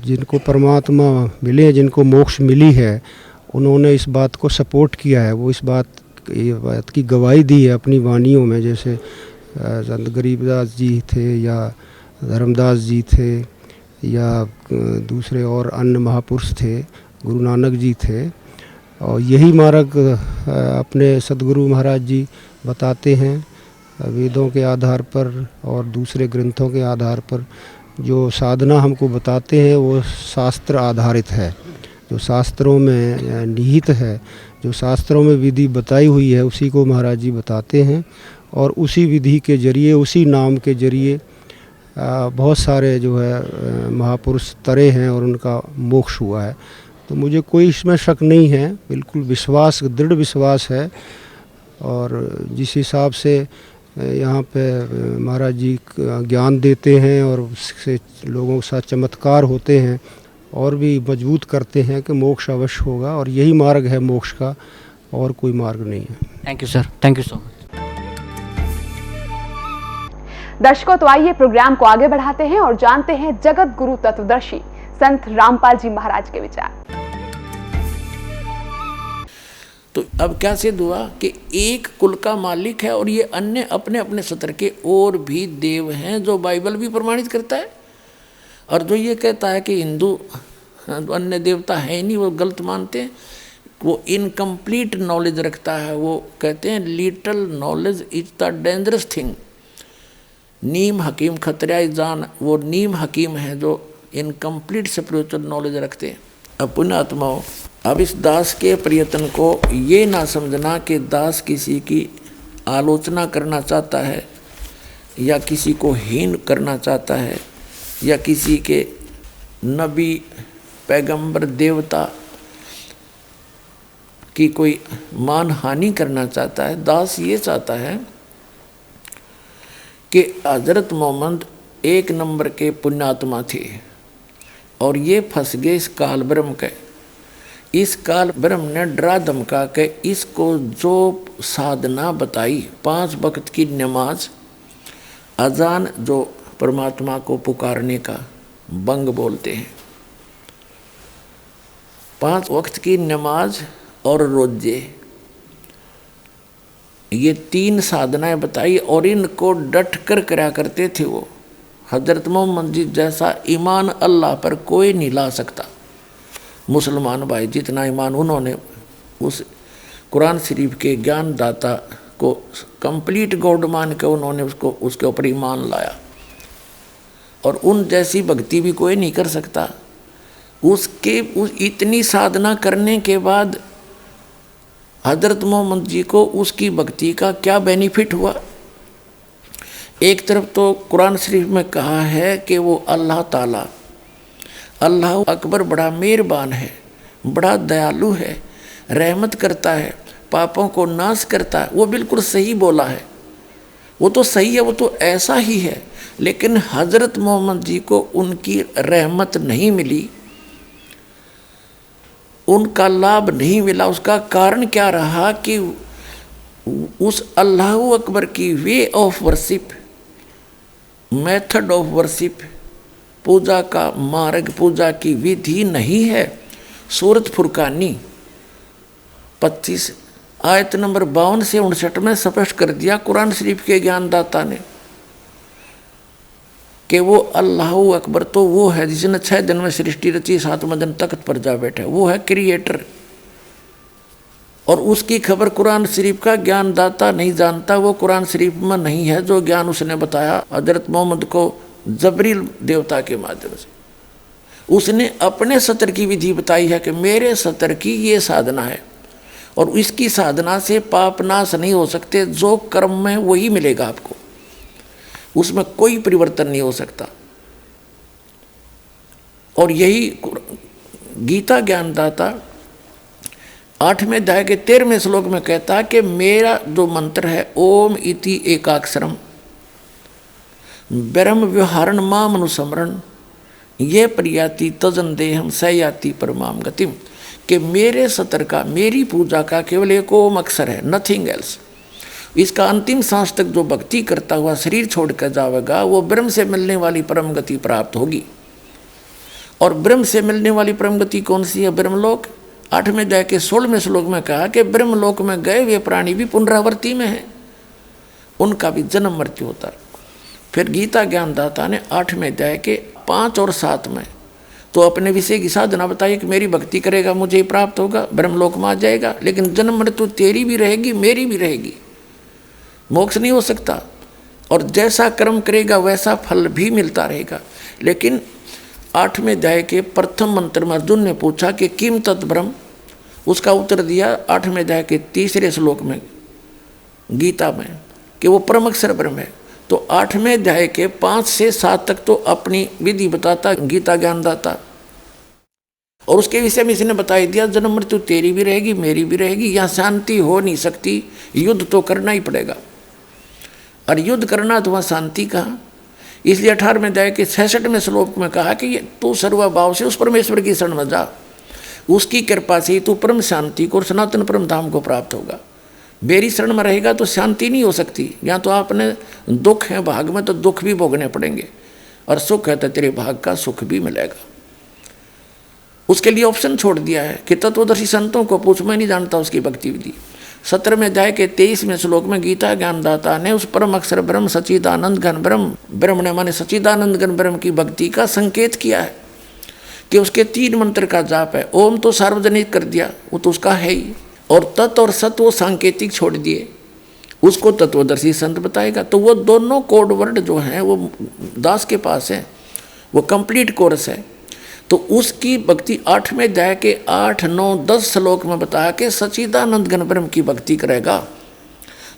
जिनको परमात्मा मिले, जिनको मोक्ष मिली है, उन्होंने इस बात को सपोर्ट किया है, वो इस बात की गवाही दी है अपनी वाणियों में। जैसे संत गरीबदास जी थे, या धर्मदास जी थे, या दूसरे और अन्य महापुरुष थे, गुरु नानक जी थे। और यही मार्ग अपने सदगुरु महाराज जी बताते हैं, वेदों के आधार पर और दूसरे ग्रंथों के आधार पर। जो साधना हमको बताते हैं वो शास्त्र आधारित है, जो शास्त्रों में निहित है, जो शास्त्रों में विधि बताई हुई है, उसी को महाराज जी बताते हैं। और उसी विधि के जरिए, उसी नाम के जरिए बहुत सारे जो है महापुरुष तरे हैं और उनका मोक्ष हुआ है। तो मुझे कोई इसमें शक नहीं है, बिल्कुल विश्वास, दृढ़ विश्वास है। और जिस हिसाब से यहाँ पे महाराज जी ज्ञान देते हैं और उससे लोगों के साथ चमत्कार होते हैं, और भी मजबूत करते हैं कि मोक्ष अवश्य होगा, और यही मार्ग है मोक्ष का, और कोई मार्ग नहीं है। Thank you sir, thank you so much. दर्शकों, तो आइए प्रोग्राम को आगे बढ़ाते हैं और जानते हैं जगत गुरु तत्वदर्शी संत रामपाल जी महाराज के विचार। तो अब क्या सिद्ध हुआ कि एक कुल का मालिक है, और ये अन्य अपने अपने सत्र के और भी देव हैं, जो बाइबल भी प्रमाणित करता है। और जो ये कहता है कि हिंदू अन्य देवता है नहीं, वो गलत मानते हैं, वो इनकम्प्लीट नॉलेज रखता है। वो कहते हैं little knowledge is the dangerous thing. नीम हकीम खतरिया जान, वो नीम हकीम है जो इनकम्प्लीट स्पिरिचुअल नॉलेज रखते हैं। अब पुण्यात्माओं, अब इस दास के प्रयत्न को ये ना समझना कि दास किसी की आलोचना करना चाहता है, या किसी को हीन करना चाहता है, या किसी के नबी पैगंबर देवता की कोई मान हानि करना चाहता है। दास ये चाहता है कि हजरत मोहम्मद एक नंबर के पुण्यात्मा थे, और ये फंस गए इस काल ब्रह्म के। इस काल ब्रह्म ने डरा धमका के इसको जो साधना बताई, 5 वक्त की नमाज, अजान जो परमात्मा को पुकारने का बंग बोलते हैं, 5 वक्त की नमाज और रोजे, ये 3 साधनाएं बताई, और इनको डट कर करा करते थे वो। हजरत मोहम्मद जी जैसा ईमान अल्लाह पर कोई नहीं ला सकता। मुसलमान भाई जितना ईमान उन्होंने उस कुरान शरीफ के ज्ञानदाता को कंप्लीट गॉड मान के उन्होंने उसके ऊपर ईमान लाया, और उन जैसी भक्ति भी कोई नहीं कर सकता। इतनी साधना करने के बाद हजरत मोहम्मद जी को उसकी भक्ति का क्या बेनिफिट हुआ? एक तरफ तो कुरान शरीफ में कहा है कि वो अल्लाह ताला, अल्लाह अकबर बड़ा मेहरबान है, बड़ा दयालु है, रहमत करता है, पापों को नाश करता है। वो बिल्कुल सही बोला है, वो तो सही है, वो तो ऐसा ही है। लेकिन हजरत मोहम्मद जी को उनकी रहमत नहीं मिली, उनका लाभ नहीं मिला। उसका कारण क्या रहा कि उस अल्लाह अकबर की way of worship, method of worship, पूजा का मार्ग, पूजा की विधि नहीं है। सूरत फुरकानी 25 आयत नंबर 52 से 59 में स्पष्ट कर दिया कुरान शरीफ के ज्ञानदाता ने कि वो अल्लाह अकबर तो वो है जिसने 6 दिन में सृष्टि रची, 7वें दिन तख्त पर जा बैठे, वो है क्रिएटर। और उसकी खबर कुरान शरीफ का ज्ञानदाता नहीं जानता, वो कुरान शरीफ में नहीं है जो ज्ञान उसने बताया हजरत मोहम्मद को जबरील देवता के माध्यम से। उसने अपने सत्र की विधि बताई है कि मेरे सत्र की ये साधना है, और इसकी साधना से पाप नाश नहीं हो सकते, जो कर्म में वही मिलेगा आपको, उसमें कोई परिवर्तन नहीं हो सकता। और यही गीता ज्ञानदाता 8वें अध्याय के 13वें श्लोक में कहता है कि मेरा जो मंत्र है ओम इति एकाक्षरम ब्रह्म व्यवहारण माम अनुस्मरण ये प्रयाति तजन देहम सयाति परमाम गतिम, कि मेरे सत्र का, मेरी पूजा का केवल एक ओम अक्षर है, नथिंग एल्स। इसका अंतिम सांस तक जो भक्ति करता हुआ शरीर छोड़कर जाएगा वो ब्रह्म से मिलने वाली परम गति प्राप्त होगी। और ब्रह्म से मिलने वाली परम गति कौन सी है? ब्रह्मलोक। 8वें अध्याय के 16वें श्लोक में कहा कि ब्रह्मलोक में गए हुए प्राणी भी पुनरावृत्ति में है, उनका भी जन्म मृत्यु होता है। फिर गीता ज्ञानदाता ने 8वें अध्याय के 5 और 7 में तो अपने विषय की साधना बताई कि मेरी भक्ति करेगा मुझे ही प्राप्त होगा, ब्रह्मलोक में आ जाएगा, लेकिन जन्म मृत्यु तेरी भी रहेगी मेरी भी रहेगी, मोक्ष नहीं हो सकता। और जैसा कर्म करेगा वैसा फल भी मिलता रहेगा। लेकिन 8वें अध्याय के प्रथम मंत्र में अर्जुन ने पूछा कि किम तत् ब्रह्म, उसका उत्तर दिया 8वें अध्याय के 3रे श्लोक में गीता में कि वो परम अक्षर ब्रह्म है। तो 8वें अध्याय के 5 से 7 तक तो अपनी विधि बताता गीता ज्ञानदाता, और उसके विषय में इसने बता दिया जन्म मृत्यु तेरी भी रहेगी मेरी भी रहेगी, यहाँ शांति हो नहीं सकती, युद्ध तो करना ही पड़ेगा। और युद्ध करना तो वहाँ शांति कहाँ, इसलिए 18वें अध्याय के 66वें श्लोक में कहा कि तू सर्वभाव से उस परमेश्वर की शरण में जा, उसकी कृपा से तू परम शांति को और सनातन परम धाम को प्राप्त होगा। मेरी शरण में रहेगा तो शांति नहीं हो सकती, या तो आपने दुख है भाग में तो दुख भी भोगने पड़ेंगे, और सुख है तो तेरे भाग का सुख भी मिलेगा। उसके लिए ऑप्शन छोड़ दिया है कि तत्वदर्शी संतों को पूछ, मैं नहीं जानता उसकी भक्ति विधि। 17वें अध्याय के 23वें श्लोक में गीता ज्ञानदाता ने उस परम अक्षर ब्रह्म सच्चिदानंद घन ब्रह्म, ब्रह्म ने माने सच्चिदानंद घन ब्रह्म की भक्ति का संकेत किया है कि उसके 3 मंत्र का जाप है। ओम तो सार्वजनिक कर दिया, वो तो उसका है ही, और तत् और सत वो सांकेतिक छोड़ दिए, उसको तत्वदर्शी संत बताएगा। तो वो दोनों कोड वर्ड जो हैं वो दास के पास है, वो कंप्लीट कोर्स है। तो उसकी भक्ति 8वें अध्याय के 8, 9, 10 श्लोक में बताया कि सच्चिदानंद घन ब्रह्म की भक्ति करेगा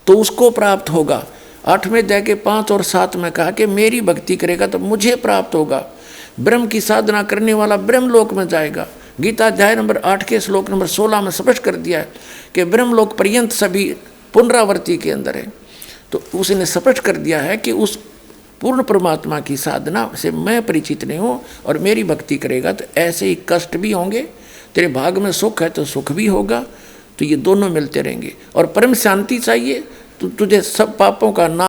तो उसको प्राप्त होगा। 8वें अध्याय के 5 और 7 में कहा कि मेरी भक्ति करेगा तो मुझे प्राप्त होगा। ब्रह्म की साधना करने वाला ब्रह्मलोक में जाएगा। गीता अध्याय नंबर 8 के श्लोक नंबर 16 में स्पष्ट कर दिया है कि ब्रह्मलोक पर्यंत सभी पुनरावृत्ति के अंदर है। तो उसने स्पष्ट कर दिया है कि उस पूर्ण परमात्मा की साधना से मैं परिचित नहीं हूँ, और मेरी भक्ति करेगा तो ऐसे ही कष्ट भी होंगे, तेरे भाग में सुख है तो सुख भी होगा, तो ये दोनों मिलते रहेंगे। और परम शांति चाहिए तो तुझे सब पापों का नाश